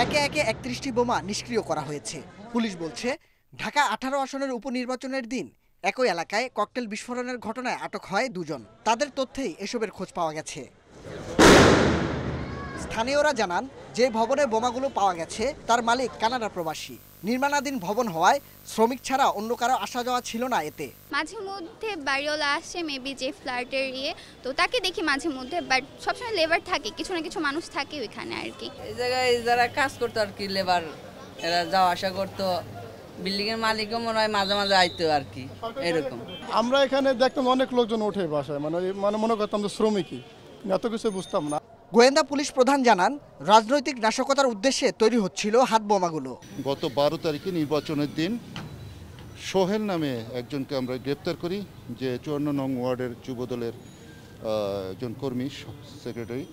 একে একে 31টি বোমা নিষ্ক্রিয় করা হয়েছে। পুলিশ বলছে ঢাকা 18 আসনের উপনির্বাচনের দিন একই এলাকায় ককটেল বিস্ফোরণের ঘটনায় আটক হয় 2 জন। তাদের তথ্যেই এসবের খোঁজ পাওয়া গেছে। স্থানীয়রা জানান, যে ভবনে বোমাগুলো পাওয়া গেছে তার মালিক কানাডা প্রবাসী। নির্মাণাধীন ভবন হওয়ায় শ্রমিক ছাড়া অন্য কারো আসা যাওয়া ছিল না এতে। মাঝে মধ্যে বাড়িওয়ালা আসে, মেবি যে ফ্ল্যাটের তো তাকে দেখি মাঝে মধ্যে, বাট সবসময় লেবার থাকে, কিছু না কিছু মানুষ থাকে ওইখানে আর কি। এই জায়গায় যারা কাজ করতো আর কি, লেবার এরা যাওয়া আসা করতো, বিল্ডিং এর মালিকও মনে হয় মাঝে মাঝে আইতো আর কি, এরকম। আমরা এখানে দেখতাম অনেক লোকজন ওঠে বাসায়, মানে মনে করতাম যে শ্রমিকই, এত কিছু বুঝতাম না। গোয়েন্দা পুলিশ প্রধান জানান, রাজনৈতিক নাশকতার উদ্দেশ্যে তৈরি হচ্ছিল হাত বোমাগুলো। গত 12 তারিখে নির্বাচনের দিন সোহেল নামে একজনকে আমরা গ্রেপ্তার করি, যে 54 নং ওয়ার্ডের যুবদলের একজন কর্মী সেক্রেটারি।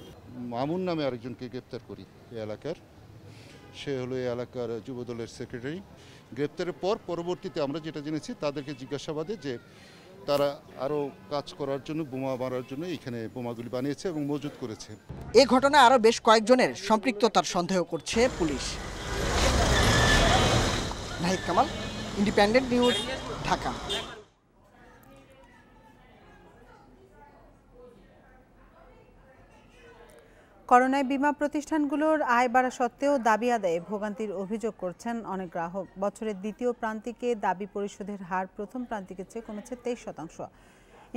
মামুন নামে আরেকজনকে গ্রেপ্তার করি এই এলাকার, সে হলো এই এলাকার যুবদলের সেক্রেটারি। গ্রেপ্তারের পর পরবর্তীতে আমরা যেটা জেনেছি, তাদেরকে জিজ্ঞাসাবাদে যে তারা আরও কাজ করার জন্য, বোমা মারার জন্য এখানে বোমাগুলি বানিয়েছে এবং মজুত করেছে। এ ঘটনায় আরও বেশ কয়েকজনের সম্পৃক্ততার সন্দেহ করছে police. Nahid Kamal, independent news, Dhaka. করোনায় বীমা প্রতিষ্ঠানগুলোর আয় বাড়া সত্ত্বেও দাবি আদায়ে ভোগান্তির অভিযোগ করছেন অনেক গ্রাহক। বছরের দ্বিতীয় প্রান্তিকে দাবি পরিশোধের হার প্রথম প্রান্তিকের চেয়ে কমেছে 23%।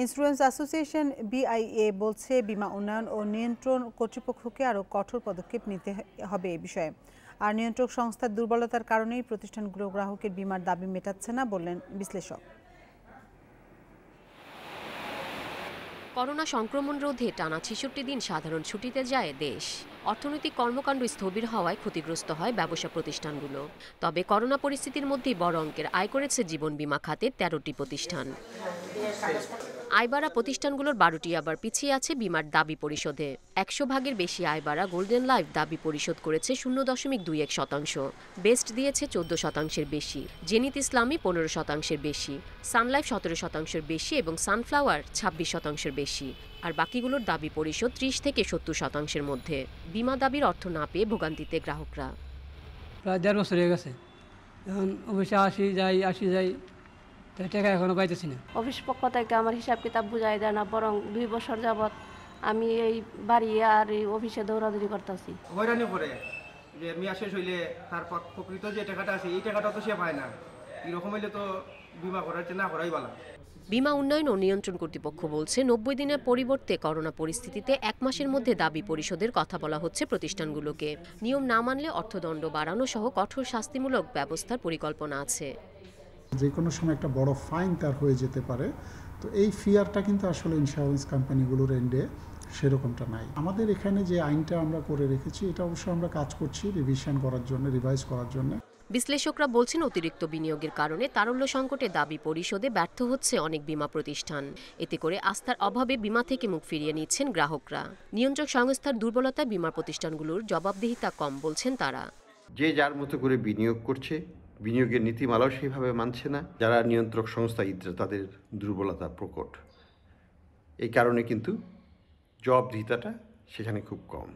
ইন্স্যুরেন্স অ্যাসোসিয়েশন BIA বলছে, বীমা উন্নয়ন ও নিয়ন্ত্রণ কর্তৃপক্ষকে আরও কঠোর পদক্ষেপ নিতে হবে এ বিষয়ে। আর নিয়ন্ত্রক সংস্থার দুর্বলতার কারণেই প্রতিষ্ঠানগুলো গ্রাহকের বীমার দাবি মেটাচ্ছে না বললেন বিশ্লেষক। করোনা সংক্রমণ রোধে টানা 66 দিন সাধারণ ছুটিতে যায় দেশ। অর্থনৈতিক কর্মকাণ্ড স্থবির হওয়ায় ক্ষতিগ্রস্ত হয় ব্যবসা প্রতিষ্ঠানগুলো। তবে করোনা পরিস্থিতির মধ্যেই বড় অঙ্কের আয় করেছে জীবন বীমা খাতের 13টি প্রতিষ্ঠান। আয় বাড়া প্রতিষ্ঠানগুলোর 12টি আবার পিছিয়ে আছে বীমার দাবি পরিশোধে। 100 ভাগের বেশি আয় বাড়া গোল্ডেন লাইফ দাবি পরিশোধ করেছে 0.21%, বেস্ট দিয়েছে 14%-এর বেশি, জেনিত ইসলামী 15%-এর বেশি, সানলাইফ 17%-এর বেশি এবং সানফ্লাওয়ার 26%-এর বেশি। আর বাকিগুলোর দাবি পরিশোধ 30 থেকে 70%-এর মধ্যে। বীমা দাবির অর্থ না পেয়ে ভোগান্তিতে গ্রাহকরা। প্রায় 1.5 বছর হয়ে গেছে, এখন অফিসে আসি যাই, টাকা এখনো পাইতেছি না। অফিস পক্ষ থেকে আমার হিসাব কিতাব বুঝাই দেয় না, বরং 2 বছর যাবৎ আমি এই বাড়ি আর এই অফিসে দৌড়াদৌড়ি করতেছি। হয়রানি করে যে মেয়া শেষ হইলে তার প্রকৃত যে টাকাটা আছে এই টাকাটা তো সে পায় না। এরকম হইলে তো বিমা করার চেয়ে না করাই ভালো। বীমা উন্নয়ন ও নিয়ন্ত্রণ কর্তৃপক্ষ বলছে, 90 দিনের পরিবর্তে করোনা পরিস্থিতিতে 1 মাসের মধ্যে দাবি পরিশোধের কথা বলা হচ্ছে প্রতিষ্ঠানগুলোকে। নিয়ম না মানলে অর্থদণ্ড বাড়ানো সহ কঠোর শাস্তিমূলক ব্যবস্থার পরিকল্পনা আছে। যে কোনো সময় একটা বড় ফাইন তার হয়ে যেতে পারে, তো এই ফিয়ারটা কিন্তু আসলে ইন্স্যুরেন্স কোম্পানিগুলোর এন্ডে সেরকমটা নাই। আমাদের এখানে যে আইনটা আমরা করে রেখেছি, এটা অবশ্যই আমরা কাজ করছি রিভিশন করার জন্য, রিভাইজ করার জন্য। বিশ্লেষকরা বলছেন, অতিরিক্ত বিনিয়োগের কারণে তারল্য সংকটে দাবি পরিশোধে ব্যর্থ হচ্ছে অনেক বীমা প্রতিষ্ঠান। এতে করে আস্থার অভাবে বীমা থেকে মুখ ফিরিয়ে নিচ্ছেন গ্রাহকরা। নিয়ন্ত্রক সংস্থার দুর্বলতায় বীমা প্রতিষ্ঠানগুলোর জবাবদিহিতা কম বলছেন তারা। যে যার মতো করে বিনিয়োগ করছে, বিনিয়োগের নীতিমালাও সেইভাবে মানছে না। যারা নিয়ন্ত্রক সংস্থা তাদের দুর্বলতা প্রকট। এই কারণে কিন্তু জবাবদিহিতাটা সেখানে খুব কম।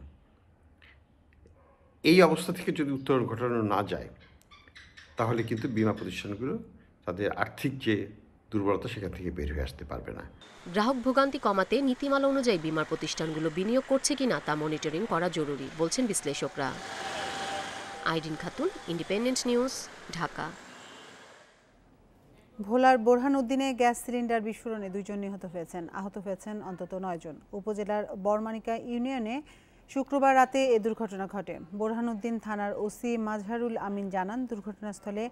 এই অবস্থা থেকে যদি উত্তরণ ঘটানো না যায়, তাহলে কিন্তু বীমা প্রতিষ্ঠানগুলো তাদের আর্থিক যে দুর্বলতা সেখান থেকে বের হয়ে আসতে পারবে না। গ্রাহক ভোগান্তি কমাতে নীতিমালা অনুযায়ী বীমা প্রতিষ্ঠানগুলো বিনিয়োগ করছে কিনা তা মনিটরিং করা জরুরি বলছেন বিশ্লেষকরা। Irin Khatun, independent news, Dhaka. ভোলার বোরহানউদ্দিনে গ্যাস সিলিন্ডার বিস্ফোরণে 2 জন নিহত হয়েছেন, আহত হয়েছেন অন্তত 9 জন। উপজেলার বরমানিকা ইউনিয়নে শুক্রবার রাতে এ দুর্ঘটনা ঘটে। বোরহানউদ্দিন থানার ওসি মাজহারুল আমিন জানান, দুর্ঘটনাস্থলে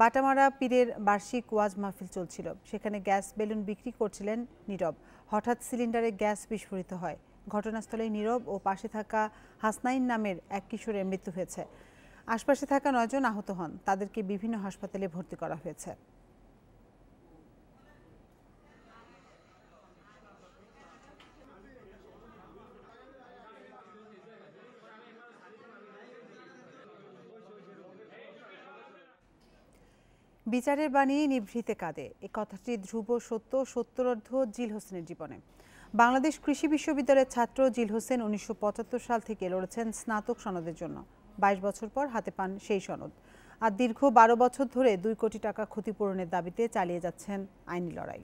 বাটামারা পীরের বার্ষিক ওয়াজ মাহফিল চলছিল। সেখানে গ্যাস বেলুন বিক্রি করছিলেন নীরব। হঠাৎ সিলিন্ডারে গ্যাস বিস্ফোরিত হয়। ঘটনাস্থলে নীরব ও পাশে থাকা হাসনাইন নামের এক কিশোরের মৃত্যু হয়েছে। আশপাশে থাকা 9 জন আহত হন। তাদেরকে বিভিন্ন হাসপাতালে ভর্তি করা হয়েছে। বিচারের বাণী নিভৃতে কাঁদে, এ কথাটি ধ্রুব সত্য, সত্তরর্ধ জিল হোসেনের জীবনে। বাংলাদেশ কৃষি বিশ্ববিদ্যালয়ের ছাত্র জিল হোসেন 1975 সাল থেকে লড়েছেন স্নাতক সনদের জন্য। 22 বছর পর হাতে পান সেই সনদ। আর দীর্ঘ 12 বছর ধরে 2 কোটি টাকা ক্ষতিপূরণের দাবিতে চালিয়ে যাচ্ছেন আইনি লড়াই।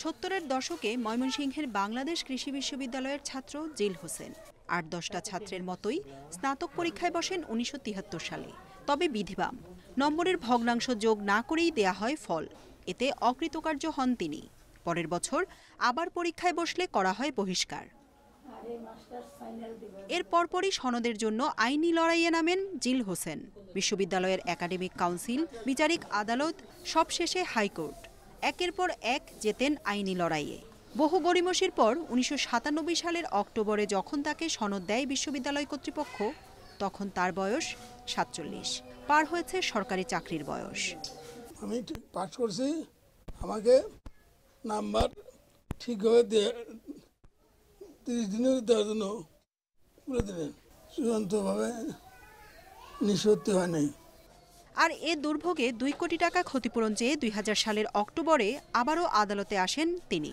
70-এর দশকে ময়মনসিংহের বাংলাদেশ কৃষি বিশ্ববিদ্যালয়ের ছাত্র জিল হোসেন 8-10টা ছাত্রের মতোই স্নাতক পরীক্ষায় বসেন 1973 সালে। তবে বিধিবাম নম্বরের ভগ্নাংশ যোগ না করেই দেয়া হয় ফল। এতে অকৃতকার্য হন তিনি। পরের বছর আবার পরীক্ষায় বসলে করা হয় বহিষ্কার। এর পরপরই সনদের জন্য আইনি লড়াইয়ে নামেন জিল হোসেন। বিশ্ববিদ্যালয়ের একাডেমিক কাউন্সিল, বিচারিক আদালত, সবশেষে হাইকোর্ট, একের পর এক জেতেন আইনি লড়াইয়ে। বহু গড়িমসির পর 1997 সালের অক্টোবরে যখন তাকে সনদ দেয় বিশ্ববিদ্যালয় কর্তৃপক্ষ, তখন তার বয়স 47, পার হয়েছে সরকারি চাকরির বয়স। আমি পাস করছি, আমাকে নাম্বার ঠিকভাবে 30 দিনের দেওয়ার জন্য বলে দিলেন, চূড়ান্তভাবে নিষ্পত্তি হয় নাই। আর এ দুর্ভোগে 2 কোটি টাকা ক্ষতিপূরণ চেয়ে 2000 সালের অক্টোবরে আবারও আদালতে আসেন তিনি।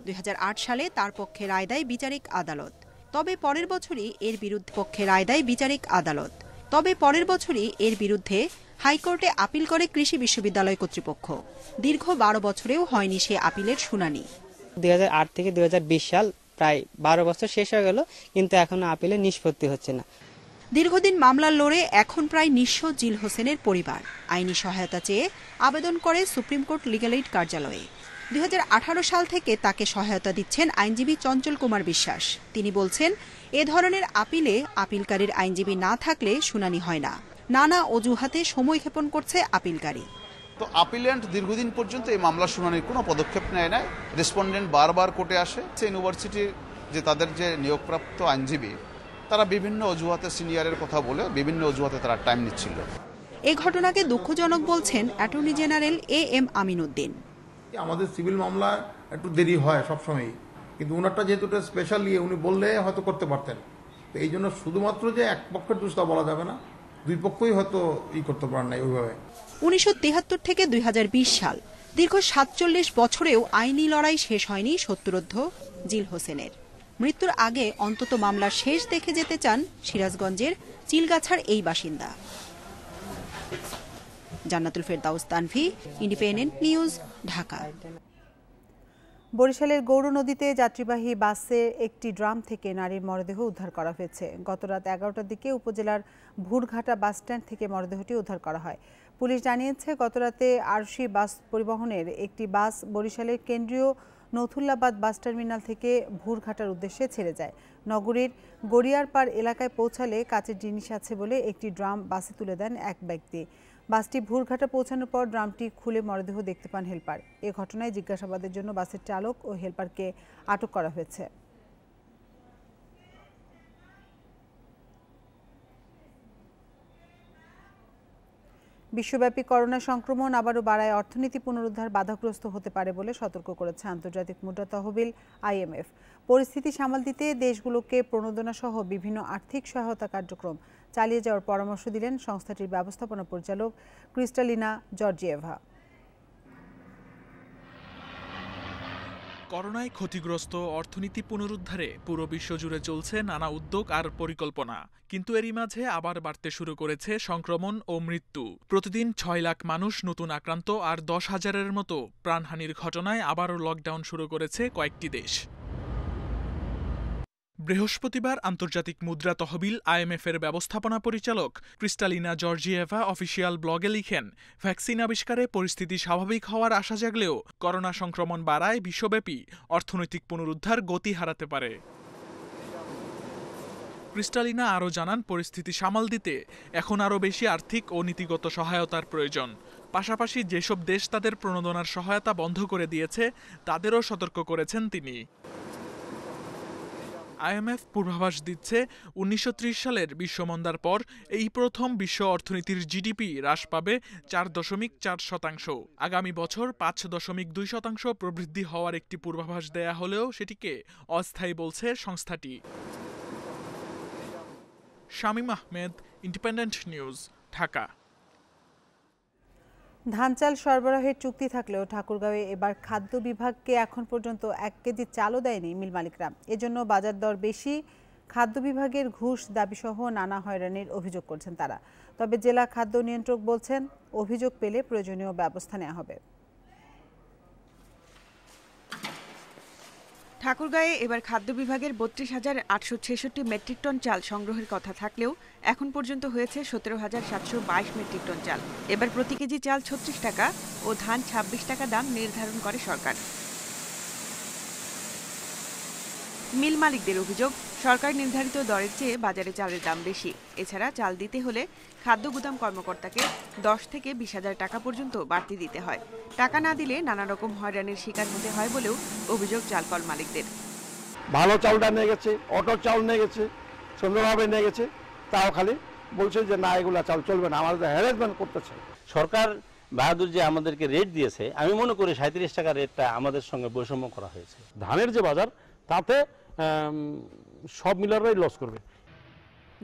2008 সালে তার পক্ষে রায় দেয় বিচারিক আদালত। তবে পরের বছরই এর বিরুদ্ধে হাইকোর্টে আপিল করে কৃষি বিশ্ববিদ্যালয় কর্তৃপক্ষ। দীর্ঘ 12 বছরেও হয়নি সে আপিলের শুনানি। 2008 থেকে 2020 সাল প্রায় 12 বছর শেষ হয়ে গেল, কিন্তু এখনো আপিলে নিষ্পত্তি হচ্ছে না। দীর্ঘদিন মামলার লড়ে এখন প্রায় নিঃস্ব জিল হোসেনের পরিবার। আইনি সহায়তা চেয়ে আবেদন করে সুপ্রিম কোর্ট লিগ্যাল এইড কার্যালয়ে। 2018 সাল থেকে তাকে সহায়তা দিচ্ছেন আইনজীবী চঞ্চল কুমার বিশ্বাস। তিনি বলছেন, এ ধরনের আপিলে আপিলকারীর আইনজীবী না থাকলে শুনানি হয় না। নানা অজুহাতে সময় ক্ষেপণ করছে আপিলকারী। তো আপিল্যান্ট দীর্ঘদিন পর্যন্ত এই মামলা শুনানির কোনো পদক্ষেপ নেয় না। রেসপন্ডেন্ট বারবার কোর্টে আসে। ইউনিভার্সিটির যে তাদের যে নিয়োগপ্রাপ্ত আইনজীবী, তারা বিভিন্ন অজুহাতে সিনিয়রের কথা বলে বিভিন্ন অজুহাতে তারা টাইম নিচ্ছিল। এ ঘটনাকে দুঃখজনক বলছেন অ্যাটর্নি জেনারেল AM আমিনুদ্দিন। আমাদের সিভিল মামলা একটু দেরি হয় সবসময়, কিন্তু ওনারটা যেহেতু স্পেশাল উনি বললে হয়তো করতে পারতেন। তো এই জন্য শুধুমাত্র যে এক পক্ষের দোষ তা বলা যাবে না, দুই পক্ষই হয়তো করতে পারেন নাই ওইভাবে। 1973 থেকে 2020 সাল, দীর্ঘ 47 বছরেও আইনি লড়াই শেষ হয়নি সত্তরোর্ধ্ব জিল হোসেনের। মৃত্যুর আগে অন্তত মামলার শেষ দেখে যেতে চান সিরাজগঞ্জের চিলগাছার এই বাসিন্দা। জান্নাতুল ফেরদাউস তানভি, ইন্ডিপেন্ডেন্ট নিউজ, ঢাকা। বরিশালের গৌর নদীতে যাত্রীবাহী বাসে একটি ড্রাম থেকে নারীর মরদেহ উদ্ধার করা হয়েছে। গত রাত 11টার দিকে উপজেলার ভুরঘাটা বাসস্ট্যান্ড থেকে মরদেহটি উদ্ধার করা হয়। পুলিশ জানিয়েছে, গতরাতে আরশি বাস পরিবহনের একটি বাস বরিশালের কেন্দ্রীয় নথুল্লাবাদ বাস টার্মিনাল থেকে ভুরঘাটার উদ্দেশ্যে ছেড়ে যায়। নগরীর গড়িয়ারপাড় এলাকায় পৌঁছালে কাচের জিনিস আছে বলে একটি ড্রাম বাসে তুলে দেন এক ব্যক্তি। বাসটি ভুরঘাটা পৌঁছানোর পর ড্রামটি খুলে মরদেহ দেখতে পান হেলপার। এ ঘটনায় জিজ্ঞাসাবাদের জন্য বাসের চালক ও হেলপারকে আটক করা হয়েছে। বিশ্বব্যাপী করোনা সংক্রমণ আবারও বাড়ায় অর্থনীতি পুনরুদ্ধার বাধাগ্রস্ত হতে পারে বলে সতর্ক করেছে আন্তর্জাতিক মুদ্রা তহবিল IMF। পরিস্থিতি সামাল দিতে দেশগুলোকে প্রণোদনা সহ বিভিন্ন আর্থিক সহায়তা কার্যক্রম চালিয়ে যাওয়ার পরামর্শ দিলেন সংস্থাটির ব্যবস্থাপনা পরিচালক ক্রিস্টালিনা জর্জিয়েভা। করোনায় ক্ষতিগ্রস্ত অর্থনীতি পুনরুদ্ধারে পুরো বিশ্বজুড়ে চলছে নানা উদ্যোগ আর পরিকল্পনা, কিন্তু এরই মাঝে আবার বাড়তে শুরু করেছে সংক্রমণ ও মৃত্যু। প্রতিদিন 6 লাখ মানুষ নতুন আক্রান্ত আর 10,000-এর মতো প্রাণহানির ঘটনায় আবারও লকডাউন শুরু করেছে কয়েকটি দেশ। বৃহস্পতিবার আন্তর্জাতিক মুদ্রা তহবিল IMF-এর ব্যবস্থাপনা পরিচালক ক্রিস্টালিনা জর্জিয়েভা অফিসিয়াল ব্লগে লিখেন, ভ্যাকসিন আবিষ্কারে পরিস্থিতি স্বাভাবিক হওয়ার আশা জাগলেও করোনা সংক্রমণ বাড়ায় বিশ্বব্যাপী অর্থনৈতিক পুনরুদ্ধার গতি হারাতে পারে। ক্রিস্টালিনা আরও জানান, পরিস্থিতি সামাল দিতে এখন আরও বেশি আর্থিক ও নীতিগত সহায়তার প্রয়োজন। পাশাপাশি যেসব দেশ তাদের প্রণোদনার সহায়তা বন্ধ করে দিয়েছে তাদেরও সতর্ক করেছেন তিনি। IMF পূর্বাভাস দিচ্ছে 1930 সালের বিশ্বমন্দার পর এই প্রথম বিশ্ব অর্থনীতির GDP হ্রাস পাবে 4.4%। আগামী বছর 5.2% প্রবৃদ্ধি হওয়ার একটি পূর্বাভাস দেয়া হলেও সেটিকে অস্থায়ী বলছে সংস্থাটি। Shamim Ahmed, independent news, Dhaka. ধান চাল সরবরাহের চুক্তি থাকলেও ঠাকুরগাঁওয়ে এবার খাদ্য বিভাগকে এখন পর্যন্ত 1 কেজি চালও দেয়নি মিল মালিকরা। এজন্য বাজার দর বেশি, খাদ্য বিভাগের ঘুষ দাবিসহ নানা হয়রানির অভিযোগ করছেন তারা। তবে জেলা খাদ্য নিয়ন্ত্রক বলছেন, অভিযোগ পেলে প্রয়োজনীয় ব্যবস্থা নেওয়া হবে। ঠাকুরগাঁয়ে এবার খাদ্য বিভাগের ৩২,৮৬৬ মেট্রিক টন চাল সংগ্রহের কথা থাকলেও এখন পর্যন্ত হয়েছে ১৭,৭২২ মেট্রিক টন চাল। এবার প্রতি কেজি চাল ৩৬ টাকা ও ধান ২৬ টাকা দাম নির্ধারণ করে সরকার। মিল মালিকদের অভিযোগ, সরকার নির্ধারিত দরের চেয়ে বাজারে চালের দাম বেশি। এছাড়া চাল দিতে হলে খাদ্য গুদাম কর্মকর্তাকে ১০ থেকে ২০,০০০ টাকা পর্যন্ত বাড়তি দিতে হয়। টাকা না দিলে নানা রকম হয়রানির শিকার হতে হয় বলেও অভিযোগ চালকল মালিকদের। ভালো চাউলটা নিয়ে গেছে, অটোর চাউল নিয়ে গেছে, সুন্দরভাবে নিয়ে গেছে, তাও খালি বলছে যে না এগুলা চাউল চলবে না, আমাদের হ্যারাসমেন্ট করতেছে। সরকার বাহাদুর যে আমাদেরকে রেট দিয়েছে, আমি মনে করি ৩৭ টাকা রেটটা আমাদের সঙ্গে বৈষম্য করা হয়েছে। ধানের যে বাজার, তাতে সব মিলাররাই লস করবে।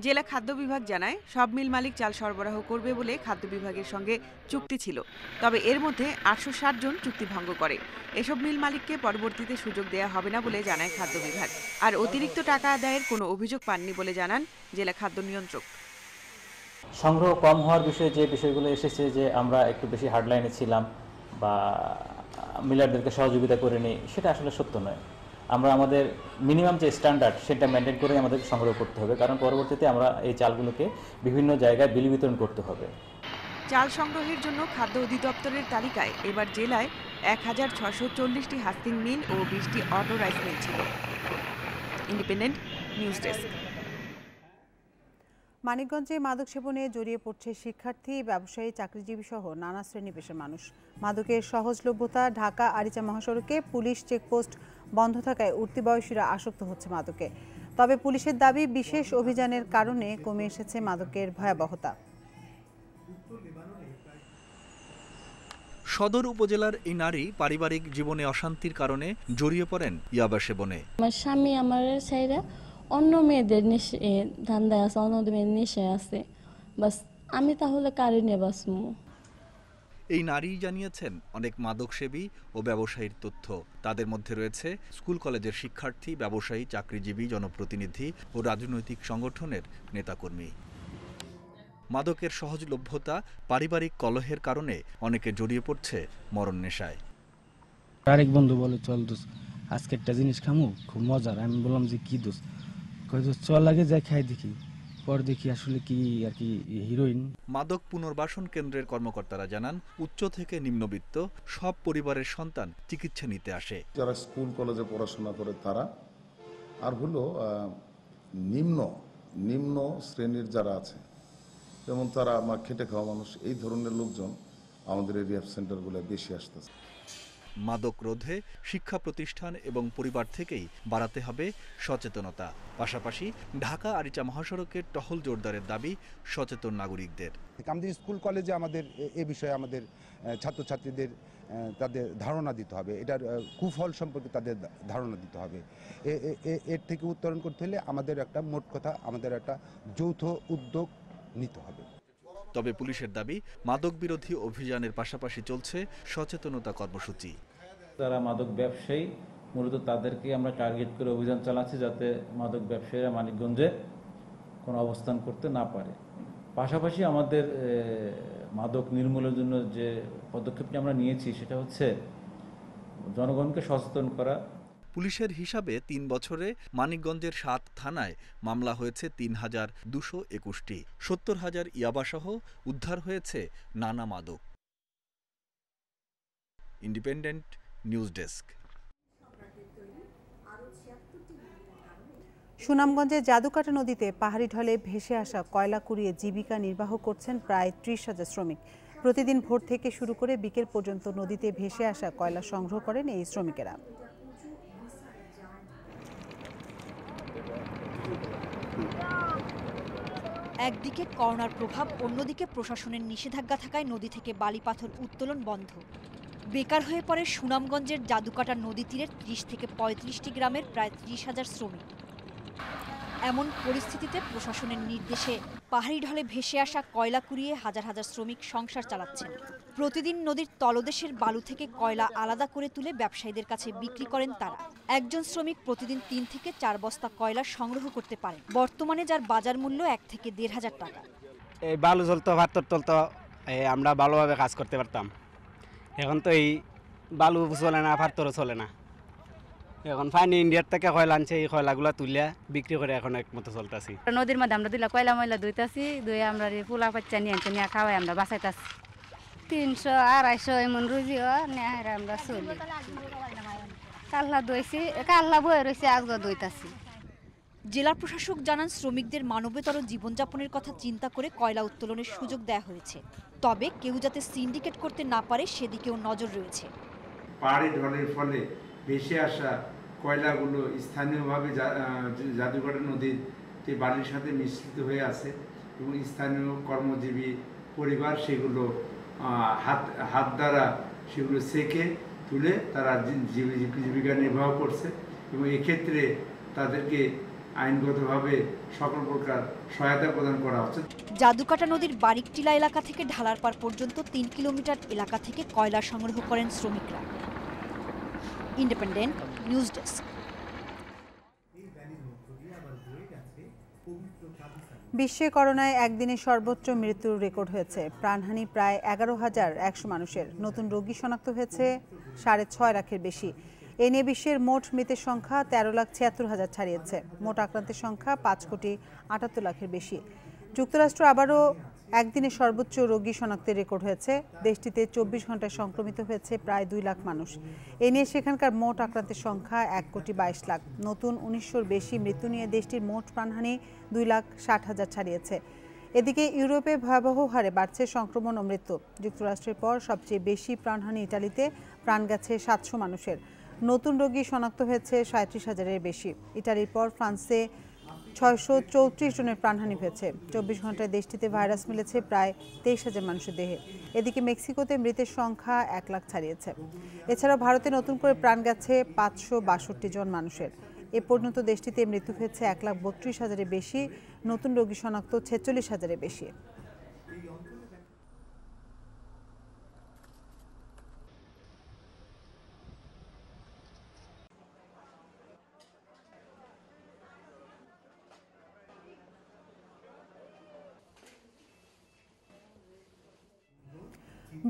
জেলা খাদ্য বিভাগ জানায়, সব মিল মালিক চাল সরবরাহ করবে বলে খাদ্য বিভাগের সঙ্গে চুক্তি ছিল। তবে এর মধ্যে ৮৬০ জন চুক্তি ভঙ্গ করে। এসব মিল মালিককে পরবর্তীতে সুযোগ দেওয়া হবে না বলে জানায় খাদ্য বিভাগ। আর অতিরিক্ত টাকা আদায়ের কোনো অভিযোগ পাননি বলে জানান জেলা খাদ্য নিয়ন্ত্রক। সংগ্রহ কম হওয়ার বিষয়ে যে বিষয়গুলো এসেছে, যে আমরা একটু বেশি হার্ডলাইনে ছিলাম বা মিলারদেরকে সহযোগিতা করিনি, সেটা আসলে সত্য নয়। আমরা আমাদের মিনিমাম যে স্ট্যান্ডার্ড, সেটা মেনটেন করে আমাদের সংগ্রহ করতে হবে, কারণ পরবর্তীতে আমরা এই চালগুলোকে বিভিন্ন জায়গায় বিলি বিতরণ করতে হবে। চাল সংগ্রহের জন্য খাদ্য অধিদপ্তরের তালিকায় এবার জেলায় ১,৬৪০টি হাস্টিং মিল ও ২০টি অটো রাইস মিল ছিল। Independent News desk. মানিকগঞ্জে মাদক সেবনে জড়িয়ে পড়ছে শিক্ষার্থী, ব্যবসায়ী, চাকরিজীবী সহ নানা শ্রেণী পেশার মানুষ। মাদকের সহজলভ্যতা, ঢাকা আরিচা মহাসড়কে পুলিশ চেকপোস্ট বন্ধ থাকায় উঠতি বয়সীরা আসক্ত হচ্ছে মাদকে। তবে পুলিশের দাবি, বিশেষ অভিযানের কারণে কমে এসেছে মাদকের ভয়াবহতা। সদর উপজেলার এই নারী পারিবারিক জীবনে অশান্তির কারণে জড়িয়ে পড়েন ইয়াবা সেবনে। আমার স্বামী আমার সাইরা অন্য মেয়েদের ধান্দায় আছে, অন্য মেয়েদের নেশায় আছে, বাস আমি তাহলে কারে নিয়ে বাঁচবো। এই নারী জানিয়েছেন অনেক মাদকসেবী ও ব্যবসায়ীর তথ্য। তাদের মধ্যে রয়েছে স্কুল কলেজের শিক্ষার্থী, ব্যবসায়ী, চাকরিজীবী, জনপ্রতিনিধি ও রাজনৈতিক সংগঠনের নেতাকর্মী। মাদকের সহজলভ্যতা, পারিবারিক কলহের কারণে অনেকে জড়িয়ে পড়ছে মরণ নেশায়। আরেক বন্ধু বলে, চল দোষ আজকে একটা জিনিস খামু, খুব মজার। আমি বললাম যে কি দোষ? কয় দোষ চল আগে যাই খাই দেখি, পর দেখি আসলে কি আর কি হিরোইন। মাদক পুনর্বাসন কেন্দ্রের কর্মকর্তারা জানান, উচ্চ থেকে নিম্নবিত্ত সব পরিবারের সন্তান চিকিৎসা নিতে আসে। যারা স্কুল কলেজে পড়াশোনা করে তারা, আর হলো নিম্ন শ্রেণীর যারা আছে, যেমন তারা আমার খেটে খাওয়া মানুষ, এই ধরনের লোকজন আমাদের এই রিহ্যাব সেন্টারগুলো বেশি আসতেছে। মাদক রোধে শিক্ষা প্রতিষ্ঠান এবং পরিবার থেকেই বাড়াতে হবে সচেতনতা। পাশাপাশি ঢাকা আরিচা মহাসড়কের টহল জোরদারের দাবি সচেতন নাগরিকদের। আমাদের স্কুল কলেজে আমাদের এ বিষয়ে আমাদের ছাত্রছাত্রীদের তাদের ধারণা দিতে হবে, এটার কুফল সম্পর্কে তাদের ধারণা দিতে হবে। এর থেকে উত্তরণ করতে হলে আমাদের একটা মোট কথা আমাদের একটা যৌথ উদ্যোগ নিতে হবে। তবে পুলিশের দাবি, মাদক বিরোধী অভিযানের পাশাপাশি চলছে সচেতনতা কর্মসূচি। যারা মাদক ব্যবসায়ী, মূলত তাদেরকে আমরা টার্গেট করে অভিযান চালাচ্ছি, যাতে মাদক ব্যবসায়ীরা মানিকগঞ্জে কোনো অবস্থান করতে না পারে। পাশাপাশি আমাদের মাদক নির্মূলের জন্য যে পদক্ষেপটি আমরা নিয়েছি, সেটা হচ্ছে জনগণকে সচেতন করা। পুলিশের হিসাবে ৩ বছরে মানিকগঞ্জের ৭ থানায় মামলা হয়েছে ৩,২২১টি, ৭০,০০০ ইয়াবাসহ উদ্ধার হয়েছে নানা মাদক। Independent News desk. সুনামগঞ্জের জাদুকাটা নদীতে পাহাড়ি ঢলে ভেসে আসা কয়লা কুড়িয়ে জীবিকা নির্বাহ করছেন প্রায় ৩০,০০০ শ্রমিক। প্রতিদিন ভোর থেকে শুরু করে বিকেল পর্যন্ত নদীতে ভেসে আসা কয়লা সংগ্রহ করেন এই শ্রমিকেরা। একদিকে করোনার প্রভাব, অন্যদিকে প্রশাসনের নিষেধাজ্ঞা থাকায় নদী থেকে বালি পাথর উত্তোলন বন্ধ। বেকার হয়ে পড়ে সুনামগঞ্জের জাদুকাটা নদী তীরের ৩০ থেকে ৩৫টি গ্রামের প্রায় ৩০,০০০ শ্রমিক। এমন পরিস্থিতিতে প্রশাসনের নির্দেশে পাহাড়ি ঢলে ভেসে আসা কয়লা কুড়িয়ে হাজার হাজার শ্রমিক সংসার চালাচ্ছেন। প্রতিদিন নদীর তলদেশের বালু থেকে কয়লা আলাদা করে তুলে ব্যবসায়ীদের কাছে বিক্রি করেন তারা। একজন শ্রমিক প্রতিদিন 3 থেকে 4 বস্তা কয়লা সংগ্রহ করতে পারেন, বর্তমানে যার বাজার মূল্য 1 থেকে 1,500 টাকা। এই বালু চলতো, ভাতর চলতো, আমরা ভালোভাবে কাজ করতে পারতাম। এখন তো এই বালু চলে না, ভাতরও চলে না। এখন ফাইনি ইন্ডিয়ার থেকে কয়লা আনছে, এই কয়লাগুলো তুলিয়া বিক্রি করে এখন একমতো চলতেছি। নদীর মধ্যে আমরা দিলা কয়লা ময়লা ধুইতাছি, ধুয়ে আমরা পোলা বাচ্চা নিয়ে আনতে নিয়ে খাওয়াই আমরা বাঁচাইতাছি। 300-250 এমন রুজিও নিয়ে আমরা চলি। কাল্লা দইছি, কাল্লা বয়ে রয়েছে, আজও দইতাছি। জেলা প্রশাসক জানান, শ্রমিকদের মানবতর জীবনযাপনের কথা চিন্তা করে কয়লা উত্তোলনের সুযোগ দেওয়া হয়েছে। তবে কেউ যাতে সিন্ডিকেট করতে না পারে সেদিকেও নজর রয়েছে। পাহাড়ি ঢলের ফলে ভেসে আসা কয়লাগুলো স্থানীয়ভাবে জাদুঘাটা নদীতে বালির সাথে মিশ্রিত হয়ে আছে এবং স্থানীয় কর্মজীবী পরিবার সেগুলো হাত দ্বারা সেগুলো সেকে তুলে তারা জীবিকা নির্বাহ করছে এবং এক্ষেত্রে তাদেরকে আইনগতভাবে সকল প্রকার সহায়তা প্রদান করা হচ্ছে। জাদুকাটা নদীর বারিকটিলা এলাকা থেকে ঢালারপাড় পর্যন্ত 3 কিলোমিটার এলাকা থেকে কয়লা সংগ্রহ করেন শ্রমিকরা। Independent News desk. বিশ্বে করোনায় একদিনে সর্বোচ্চ মৃত্যুর রেকর্ড হয়েছে। প্রাণহানি প্রায় 11,100 মানুষের। নতুন রোগী শনাক্ত হয়েছে 6.5 লাখের বেশি। এ নিয়ে বিশ্বের মোট মৃতের সংখ্যা 13,76,000 ছাড়িয়েছে। মোট আক্রান্তের সংখ্যা 5,78 লাখের বেশি। যুক্তরাষ্ট্র আবারও একদিনে সর্বোচ্চ রোগী শনাক্তের রেকর্ড হয়েছে। দেশটিতে 24 ঘন্টায় সংক্রমিত হয়েছে প্রায় 2 লাখ মানুষ। এ নিয়ে সেখানকার মোট আক্রান্তের সংখ্যা 1,22,00,000। নতুন 1900-র বেশি মৃত্যু নিয়ে দেশটির মোট প্রাণহানি 2,60,000 ছাড়িয়েছে। এদিকে ইউরোপে ভয়াবহ হারে বাড়ছে সংক্রমণ ও মৃত্যু। যুক্তরাষ্ট্রের পর সবচেয়ে বেশি প্রাণহানি ইটালিতে, প্রাণ গেছে 700 মানুষের। নতুন রোগী শনাক্ত হয়েছে 37,000-এর বেশি। ইটালির পর ফ্রান্সে 634 জনের প্রাণহানি হয়েছে। 24 ঘন্টায় দেশটিতে ভাইরাস মিলেছে প্রায় 23,000 মানুষের দেহে। এদিকে মেক্সিকোতে মৃতের সংখ্যা 1 লাখ ছাড়িয়েছে। এছাড়াও ভারতে নতুন করে প্রাণ গেছে 562 জন মানুষের। এ পর্যন্ত দেশটিতে মৃত্যু হয়েছে 1,32,000-এর বেশি। নতুন রোগী শনাক্ত 46,000-এর বেশি।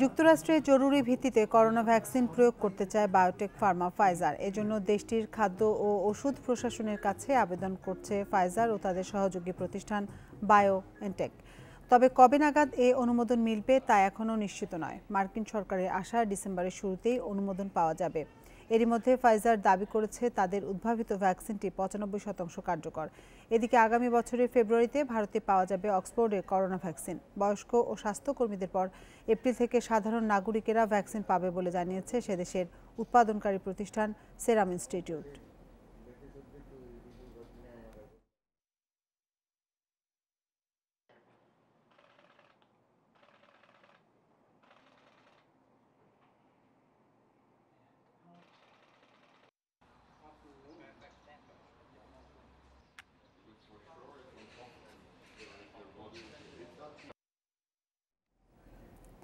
যুক্তরাষ্ট্রে জরুরি ভিত্তিতে করোনা ভ্যাকসিন প্রয়োগ করতে চায় বায়োটেক ফার্মা ফাইজার। এজন্য দেশটির খাদ্য ও ওষুধ প্রশাসনের কাছে আবেদন করছে ফাইজার ও তাদের সহযোগী প্রতিষ্ঠান বায়োএনটেক। তবে কবে নাগাদ এ অনুমোদন মিলবে তা এখনও নিশ্চিত নয়। মার্কিন সরকারের আশা ডিসেম্বরের শুরুতেই অনুমোদন পাওয়া যাবে। এরই মধ্যে ফাইজার দাবি করেছে তাদের উদ্ভাবিত ভ্যাকসিনটি 95% কার্যকর। এদিকে আগামী বছরের ফেব্রুয়ারিতে ভারতে পাওয়া যাবে অক্সফোর্ডের করোনা ভ্যাকসিন। বয়স্ক ও স্বাস্থ্যকর্মীদের পর এপ্রিল থেকে সাধারণ নাগরিকেরা ভ্যাকসিন পাবে বলে জানিয়েছে সেদেশের উৎপাদনকারী প্রতিষ্ঠান সেরাম ইনস্টিটিউট।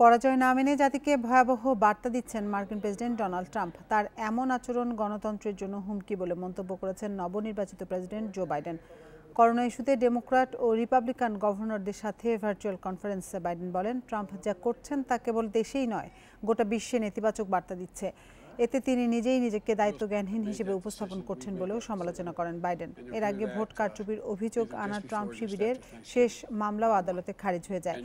পরাজয় না মেনে জাতিকে ভয়াবহ বার্তা দিচ্ছেন মার্কিন প্রেসিডেন্ট ডোনাল্ড ট্রাম্প। তার এমন আচরণ গণতন্ত্রের জন্য হুমকি বলে মন্তব্য করেছেন নবনির্বাচিত প্রেসিডেন্ট জো বাইডেন। করোনা ইস্যুতে ডেমোক্র্যাট ও রিপাবলিকান গভর্নরদের সাথে ভার্চুয়াল কনফারেন্সে বাইডেন বলেন, ট্রাম্প যা করছেন তা কেবল দেশেই নয়, গোটা বিশ্বে নেতিবাচক বার্তা দিচ্ছে। এতে তিনি নিজেই নিজেকে দায়িত্বজ্ঞানহীন হিসেবে উপস্থাপন করছেন বলেও সমালোচনা করেন বাইডেন। এর আগে ভোট কারচুপির অভিযোগ আনা ট্রাম্প শিবিরের শেষ মামলাও আদালতে খারিজ হয়ে যায়।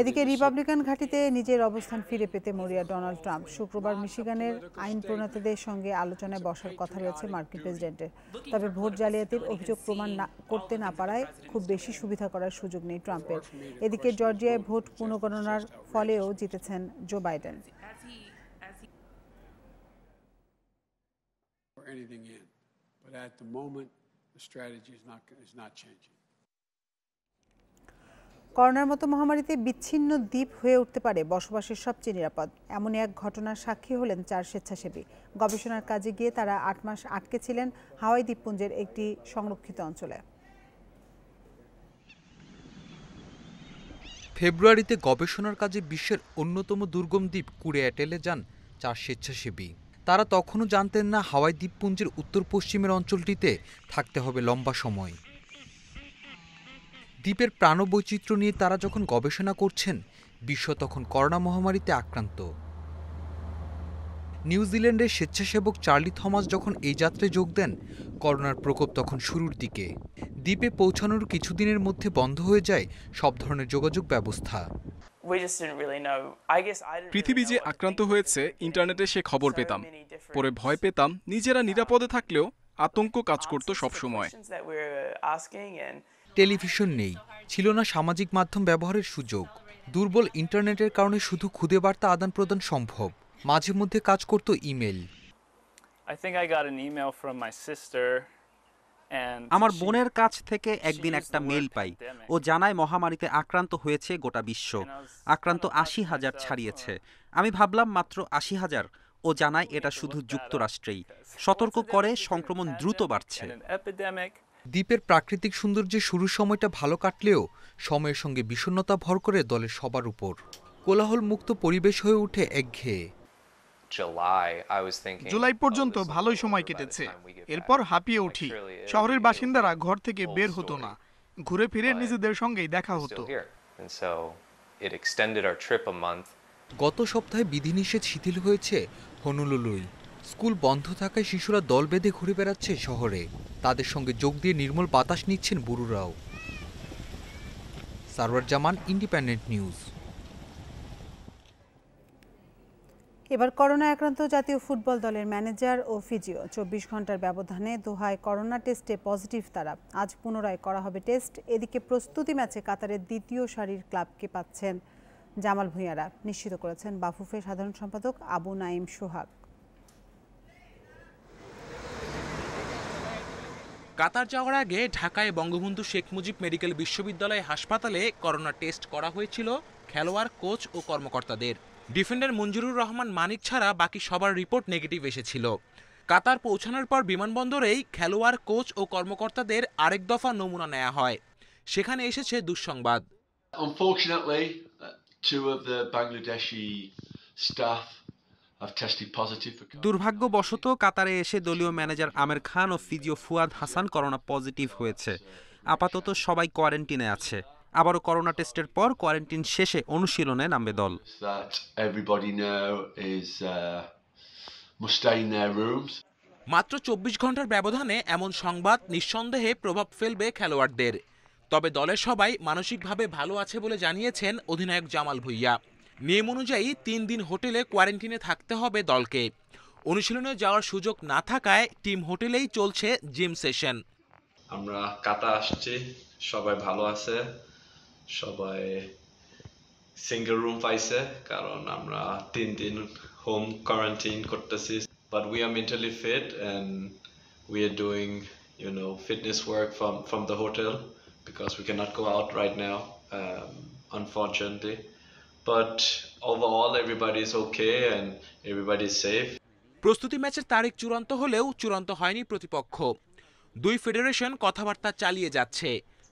এদিকে রিপাবলিকান ঘাঁটিতে নিজের অবস্থান ফিরে পেতে মরিয়া ডোনাল্ড ট্রাম্প। শুক্রবার মিশিগানের আইন প্রণেতাদের সঙ্গে আলোচনায় বসার কথা রয়েছে মার্কিন প্রেসিডেন্টের। তবে ভোট জালিয়াতির অভিযোগ প্রমাণ করতে না পারায় খুব বেশি সুবিধা করার সুযোগ নেই ট্রাম্পের। এদিকে জর্জিয়ায় ভোট পুনঃগণনার ফলেও জিতেছেন Joe Biden. Anything in, but at the moment the strategy is not changing. করোনার মতো মহামারীতে বিচ্ছিন্ন দ্বীপ হয়ে উঠতে পারে বসবাসের সবচেয়ে নিরাপদ। এমনই এক ঘটনার সাক্ষী হলেন 4 স্বেচ্ছাসেবী। গবেষণার কাজে গিয়ে তারা 8 মাস আটকে ছিলেন হাওয়াই দ্বীপপুঞ্জের একটি সংরক্ষিত অঞ্চলে। ফেব্রুয়ারিতে গবেষণার কাজে বিশ্বের অন্যতম দুর্গম দ্বীপ কুরিয়াটেলে যান 4 স্বেচ্ছাসেবী। তারা তখনও জানতেন না হাওয়াই দ্বীপপুঞ্জের উত্তর পশ্চিমের অঞ্চলটিতে থাকতে হবে লম্বা সময়। দ্বীপের প্রাণবৈচিত্র্য নিয়ে তারা যখন গবেষণা করছেন, বিশ্ব তখন করোনা মহামারীতে আক্রান্ত। নিউজিল্যান্ডের স্বেচ্ছাসেবক চার্লি থমাস যখন এই যাত্রায় যোগ দেন, করোনার প্রকোপ তখন শুরুর দিকে। দ্বীপে পৌঁছানোর কিছুদিনের মধ্যে বন্ধ হয়ে যায় সব ধরনের যোগাযোগ ব্যবস্থা। পৃথিবী যে আক্রান্ত হয়েছে ইন্টারনেটে সে খবর পেতাম, পরে ভয় পেতাম। নিজেরা নিরাপদে থাকলেও আতঙ্ক কাজ করত সবসময়। টেলিভিশন নেই, ছিল না সামাজিক মাধ্যম ব্যবহারের সুযোগ। দুর্বল ইন্টারনেটের কারণে শুধু খুদে বার্তা আদান প্রদান সম্ভব। মাঝে মধ্যে কাজ করত ইমেল। আমার বোনের কাছ থেকে একদিন একটা মেল পাই। ও জানায় মহামারীতে আক্রান্ত হয়েছে গোটা বিশ্ব। আক্রান্ত 80,000 ছাড়িয়েছে। আমি ভাবলাম মাত্র 80,000। ও জানায় এটা শুধু যুক্তরাষ্ট্রেই। সতর্ক করে সংক্রমণ দ্রুত বাড়ছে। দ্বীপের প্রাকৃতিক সৌন্দর্যের শুরুর সময়টা ভালো কাটলেও সময়ের সঙ্গে বিষণ্ণতা ভর করে দলের সবার উপর। কোলাহল মুক্ত পরিবেশ হয়ে ওঠে একঘেয়ে। জুলাই পর্যন্ত ভালোই সময় কেটেছে, এরপর হাঁপিয়ে উঠি। শহরের বাসিন্দারা ঘর থেকে বের হতো না, ঘুরে ফিরে নিজেদের সঙ্গেই দেখা হতো। গত সপ্তাহে বিধিনিষেধ শিথিল হয়েছে হনুলুলুই। স্কুল বন্ধ থাকায় শিশুরা দল বেঁধে ঘুরে বেড়াচ্ছে শহরে। তাদের সঙ্গে যোগ দিয়ে নির্মল বাতাস নিচ্ছেন বুড়োরাও। সারওয়ার জামান, ইন্ডিপেন্ডেন্ট নিউজ। এবার করোনা আক্রান্ত জাতীয় ফুটবল দলের ম্যানেজার ও ফিজিও। 24 ঘন্টার ব্যবধানে দোহায় করোনা টেস্টে পজিটিভ তারা। আজ পুনরায় করা হবে টেস্ট। এদিকে প্রস্তুতি ম্যাচে কাতারের দ্বিতীয় সারির ক্লাবকে পাচ্ছেন জামাল ভূঁইয়ারা, নিশ্চিত করেছেন বাফুফের সাধারণ সম্পাদক আবু নাইম সোহাগ। কাতার যাওয়ার আগে ঢাকায় বঙ্গবন্ধু শেখ মুজিব মেডিকেল বিশ্ববিদ্যালয় হাসপাতালে করোনা টেস্ট করা হয়েছিল খেলোয়াড়, কোচ ও কর্মকর্তাদের। ডিফেন্ডার মঞ্জুরুর রহমান মানিক ছাড়া বাকি সবার রিপোর্ট নেগেটিভ এসেছিল। কাতার পৌঁছানোর পর বিমানবন্দরেই খেলোয়াড়, কোচ ও কর্মকর্তাদের আরেক দফা নমুনা নেওয়া হয়। সেখানে এসেছে দুঃসংবাদ। Unfortunately, two of the Bangladeshi staff have tested positive for COVID. দুর্ভাগ্যবশত কাতারে এসে দলীয় ম্যানেজার আমের খান ও physio Fuad Hasan corona positive হয়েছে। আপাতত সবাই কোয়ারেন্টিনে আছে। আবারও করোনা টেস্টের পর কোয়ারেন্টিন শেষে অনুশীলনে নামবে দল। মাত্র 24 ঘন্টার ব্যবধানে এমন সংবাদ নিঃসন্দেহে প্রভাব ফেলবে খেলোয়াড়দের। তবে দলের সবাই মানসিকভাবে ভালো আছে বলে জানিয়েছেন অধিনায়ক জামাল ভূঁইয়া। নিয়ম অনুযায়ী 3 দিন হোটেলে কোয়ারেন্টিনে থাকতে হবে দলকে। অনুশীলনে যাওয়ার সুযোগ না থাকায় টিম হোটেলেই চলছে জিম সেশন। আমরা কাতার আসছি, সবাই ভালো আছে, সবাই সিঙ্গেল রুম পাইছে, কারণ আমরা 3 দিন হোম কোয়ারেন্টাইন করতেছি। But we are mentally fit and we are doing fitness work from the hotel because we cannot go out right now, unfortunately. But overall everybody is okay and everybody is safe. প্রস্তুতি ম্যাচের তারিখ চূড়ান্ত হলেও চূড়ান্ত হয়নি প্রতিপক্ষ। দুই ফেডারেশন কথাবার্তা চালিয়ে যাচ্ছে।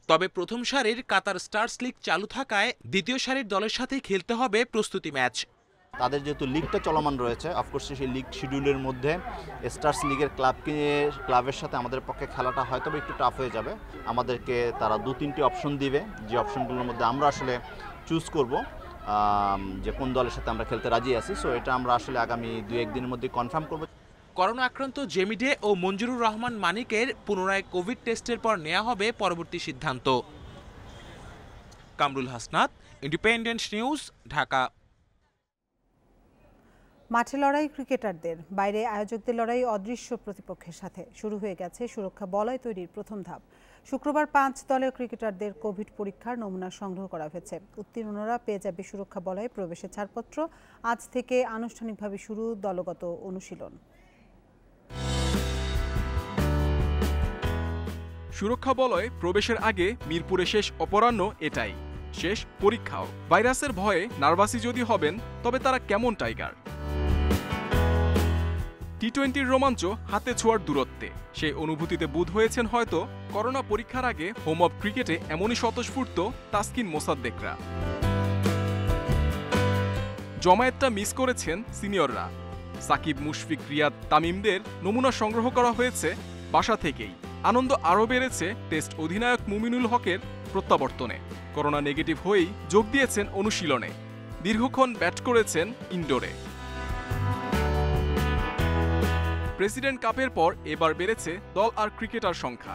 তবে প্রথম সারির কাতার স্টার্স লিগ চালু থাকায় দ্বিতীয় সারির দলের সাথেই খেলতে হবে প্রস্তুতি ম্যাচ। তাদের যেহেতু লিগটা চলমান রয়েছে, অফকোর্স সেই লিগ শিডিউলের মধ্যে স্টার্স লিগের ক্লাবের সাথে আমাদের পক্ষে খেলাটা হয়তো একটু টাফ হয়ে যাবে। আমাদেরকে তারা 2-3টি অপশন দিবে, যে অপশনগুলোর মধ্যে আমরা আসলে চুজ করব যে কোন দলের সাথে আমরা খেলতে রাজি আছি। সো এটা আমরা আসলে আগামী 2-1 দিনের মধ্যে কনফার্ম করব। করোনা আক্রান্ত জেমিডে ও মঞ্জুরুর রহমান মানিকের পুনরায় কোভিড টেস্টের পর নেওয়া হবে পরবর্তী সিদ্ধান্ত। Kamrul Hasnat, independent news, Dhaka. মাঠে লড়াই ক্রিকেটারদের, বাইরে আয়োজকদের লড়াই অদৃশ্য প্রতিপক্ষের সাথে। শুরু হয়ে গেছে সুরক্ষা বলয় তৈরির প্রথম ধাপ। শুক্রবার 5 দলের ক্রিকেটারদের কোভিড পরীক্ষার নমুনা সংগ্রহ করা হয়েছে। উত্তীর্ণরা পেয়ে যাবে সুরক্ষা বলয়ে প্রবেশের ছাড়পত্র। আজ থেকে আনুষ্ঠানিকভাবে শুরু দলগত অনুশীলন। সুরক্ষা বলয়ে প্রবেশের আগে মিরপুরে শেষ অপরাহ্ন এটাই, শেষ পরীক্ষাও। ভাইরাসের ভয়ে নার্ভাসি যদি হবেন, তবে তারা কেমন টাইগার। টি-20-র রোমাঞ্চ হাতে ছোঁয়ার দূরত্বে, সেই অনুভূতিতে বুঁদ হয়েছেন হয়তো। করোনা পরীক্ষার আগে হোম অব ক্রিকেটে এমনই স্বতঃস্ফূর্ত তাসকিন মোসাদ্দেকরা। জমায়েতটা মিস করেছেন সিনিয়ররা। সাকিব, মুশফিক, রিয়াদ, তামিমদের নমুনা সংগ্রহ করা হয়েছে বাসা থেকেই। আনন্দ আরও বেড়েছে টেস্ট অধিনায়ক মুমিনুল হকের প্রত্যাবর্তনে। করোনা নেগেটিভ হয়েই যোগ দিয়েছেন অনুশীলনে। দীর্ঘক্ষণ ব্যাট করেছেন ইনডোরে। প্রেসিডেন্ট কাপের পর এবার বেড়েছে দল আর ক্রিকেটার সংখ্যা।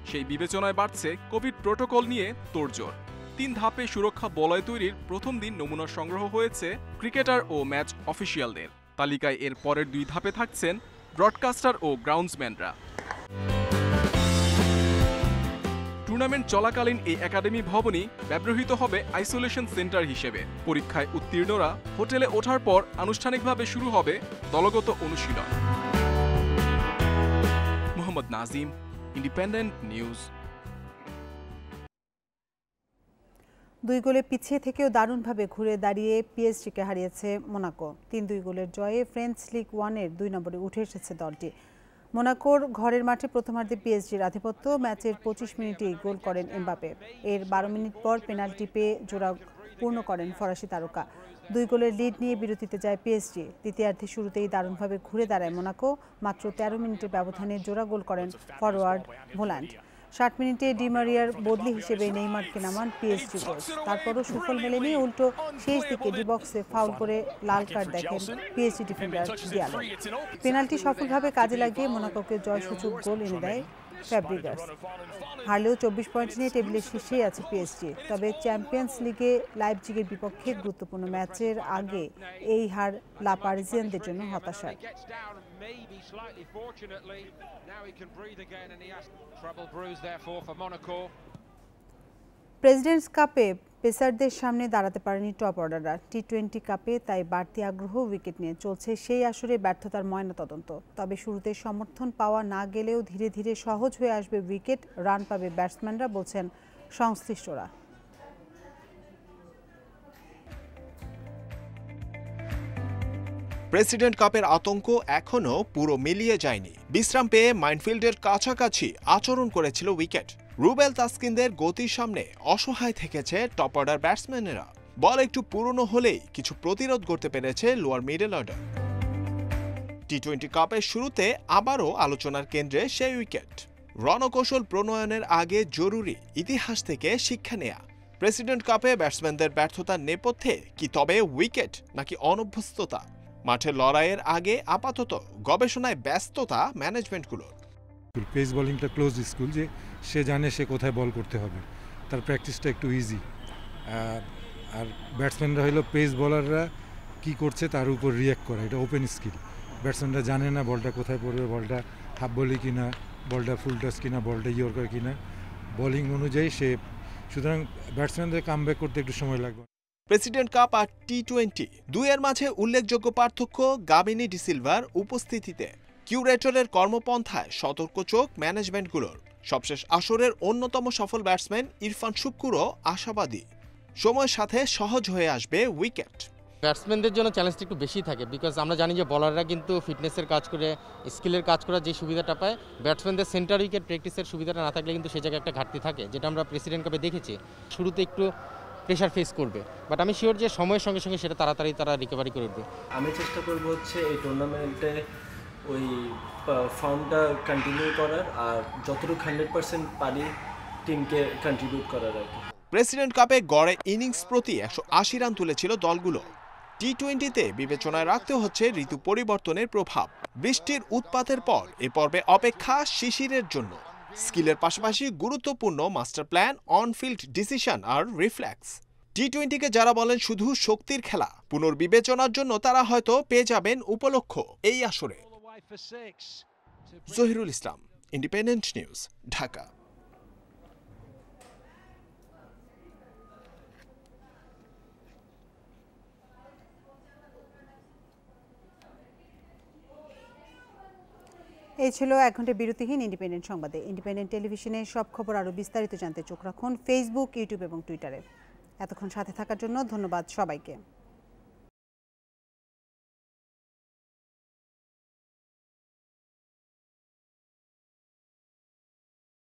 সেই বিবেচনায় বাড়ছে কোভিড প্রোটোকল নিয়ে তোড়জোড়। 3 ধাপে সুরক্ষা বলয় তৈরির প্রথম দিন নমুনা সংগ্রহ হয়েছে ক্রিকেটার ও ম্যাচ অফিসিয়ালদের। তালিকায় এর পরের 2 ধাপে থাকছেন ব্রডকাস্টার ও গ্রাউন্ডসম্যানরা। টুর্নামেন্ট চলাকালীন এই একাডেমি ভবনই ব্যবহৃত হবে আইসোলেশন সেন্টার হিসেবে। পরীক্ষায় উত্তীর্ণরা হোটেলে ওঠার পর আনুষ্ঠানিকভাবে শুরু হবে দলগত অনুশীলন। Mohammad Nazim, independent news. 2 গোলে পিছিয়ে থেকেও দারুণভাবে ঘুরে দাঁড়িয়ে পিএসজিকে হারিয়েছে মোনাকো। 3-2 গোলের জয়ে ফ্রেঞ্চ লিগ 1-এর 2 নম্বরে উঠে এসেছে দলটি। মোনাকোর ঘরের মাঠে প্রথমার্ধে পিএসজির আধিপত্য। ম্যাচের 25 মিনিটেই গোল করেন এমবাপে। এর 12 মিনিট পর পেনাল্টি পেয়ে জোড়া পূর্ণ করেন ফরাসি তারকা। 2 গোলের লিড নিয়ে বিরতিতে যায় পিএসজি। দ্বিতীয়ার্ধে শুরুতেই দারুণভাবে ঘুরে দাঁড়ায় মোনাকো। মাত্র 13 মিনিটের ব্যবধানে জোড়া গোল করেন ফরওয়ার্ড ভোল্যান্ড। 60 মিনিটে ডি মারিয়ার বদলি হিসেবে নেইমারকে নামান পিএসজি কোচ। তারপরও সুফল মেলেনি। উল্টো শেষ দিকে ডি বক্সে ফাউল করে লাল কার্ড দেখেন পিএসজি ডিফেন্ডার দিয়ালো। পেনাল্টি সফলভাবে কাজে লাগিয়ে মোনাকোকে জয়সূচক গোল এনে দেয় ফ্যাব্রিগাস। হারলেও 24 পয়েন্ট নিয়ে টেবিলের শীর্ষেই আছে পিএসজি। তবে চ্যাম্পিয়ন্স লিগে লাইপজিগের বিপক্ষে গুরুত্বপূর্ণ ম্যাচের আগে এই হার লা পারিজিয়ানদের জন্য হতাশার। প্রেসিডেন্টস কাপে পেসারদের সামনে দাঁড়াতে পারেনি টপ অর্ডাররা। টি-20 কাপে তাই বাড়তি আগ্রহ উইকেট নিয়ে চলছে সেই আসরে ব্যর্থতার ময়নাতদন্ত। তবে শুরুতে সমর্থন পাওয়া না গেলেও ধীরে ধীরে সহজ হয়ে আসবে উইকেট, রান পাবে ব্যাটসম্যানরা, বলছেন সংশ্লিষ্টরা। প্রেসিডেন্ট কাপের আতঙ্ক এখনও পুরো মিলিয়ে যায়নি। বিশ্রাম পেয়ে মাইনফিল্ডের কাছাকাছি আচরণ করেছিল উইকেট। রুবেল তাসকিনদের গতির সামনে অসহায় থেকেছে টপ অর্ডার ব্যাটসম্যানেরা। বল একটু পুরনো হলেই কিছু প্রতিরোধ করতে পেরেছে লোয়ার মিডল অর্ডার। টি-20 কাপের শুরুতে আবারও আলোচনার কেন্দ্রে সেই উইকেট। রণকৌশল প্রণয়নের আগে জরুরি ইতিহাস থেকে শিক্ষা নেয়া। প্রেসিডেন্ট কাপে ব্যাটসম্যানদের ব্যর্থতার নেপথ্যে কি তবে উইকেট নাকি অনভ্যস্ততা? মাঠে লড়াইয়ের আগে আপাতত গবেষণায় ব্যস্ততা ম্যানেজমেন্টগুলোর। পেস বোলিংটা ক্লোজ স্কুল, যে সে জানে সে কোথায় বল করতে হবে, তার প্র্যাকটিসটা একটু ইজি। আর ব্যাটসম্যানরা হলো পেস বোলাররা কি করছে তার উপর রিয়্যাক্ট করা, এটা ওপেন স্কিল। ব্যাটসম্যানরা জানে না বলটা কোথায় পড়বে, বলটা হাফ বলি কিনা, বলটা ফুল টাচ কিনা, বলটা ইয়র্কার কিনা, বোলিং অনুযায়ী সে, সুতরাং ব্যাটসম্যানদের কামব্যাক করতে একটু সময় লাগবে। প্রেসিডেন্ট কাপ আর টি-20 দুইয়ের মাঝে উল্লেখযোগ্য পার্থক্য গাবিনি ডিসিলভার উপস্থিতিতে। কিউরেটরের কর্মপন্থায় সতর্ক চোখ ম্যানেজমেন্টগুলোর। সবশেষ আসরের অন্যতম সফল ব্যাটসম্যান ইরফান শুক্কুরও আশাবাদী, সময়ের সাথে সহজ হয়ে আসবে উইকেট। ব্যাটসম্যানদের জন্য চ্যালেঞ্জটা একটু বেশি থাকে, বিকজ আমরা জানি যে বলাররা কিন্তু ফিটনেসের কাজ করে, স্কিলের কাজ করার যে সুবিধাটা পায়, ব্যাটসম্যানদের সেন্টার উইকেট প্র্যাকটিসের সুবিধাটা না থাকলে কিন্তু সে জায়গায় একটা ঘাটতি থাকে, যেটা আমরা প্রেসিডেন্ট কাপে দেখেছি। শুরুতে একটু প্রেশার ফেস করবে, বাট আমি শিওর যে সময়ের সঙ্গে সঙ্গে সেটা তাড়াতাড়ি তারা রিকভারি করে উঠবে। আমি চেষ্টা করব হচ্ছে এই টুর্নামেন্টে ওই ফর্মটা কন্টিনিউ করার, আর যতটুকু 100% পারি টিমকে কন্ট্রিবিউট করার আর কি। প্রেসিডেন্ট কাপে গড়ে ইনিংস প্রতি 180 রান তুলেছিল দলগুলো। টি-20তে বিবেচনায় রাখতে হচ্ছে ঋতু পরিবর্তনের প্রভাব। বৃষ্টির উৎপাতের পর এ পর্বে অপেক্ষা শিশিরের জন্য। স্কিলের পাশাপাশি গুরুত্বপূর্ণ মাস্টার প্ল্যান, অনফিল্ড ডিসিশন আর রিফ্লেক্স। টি-20কে যারা বলেন শুধু শক্তির খেলা, পুনর্বিবেচনার জন্য তারা হয়তো পেয়ে যাবেন উপলক্ষ এই আসরে। জহিরুল ইসলাম, ইন্ডিপেন্ডেন্ট নিউজ, ঢাকা। এই ছিল 1 ঘন্টা বিরতিহীন ইন্ডিপেন্ডেন্ট সংবাদে। ইন্ডিপেন্ডেন্ট টেলিভিশনের সব খবর আরও বিস্তারিত জানতে চোখ রাখুন ফেসবুক, ইউটিউব এবং টুইটারে। এতক্ষণ সাথে থাকার জন্য ধন্যবাদ সবাইকে।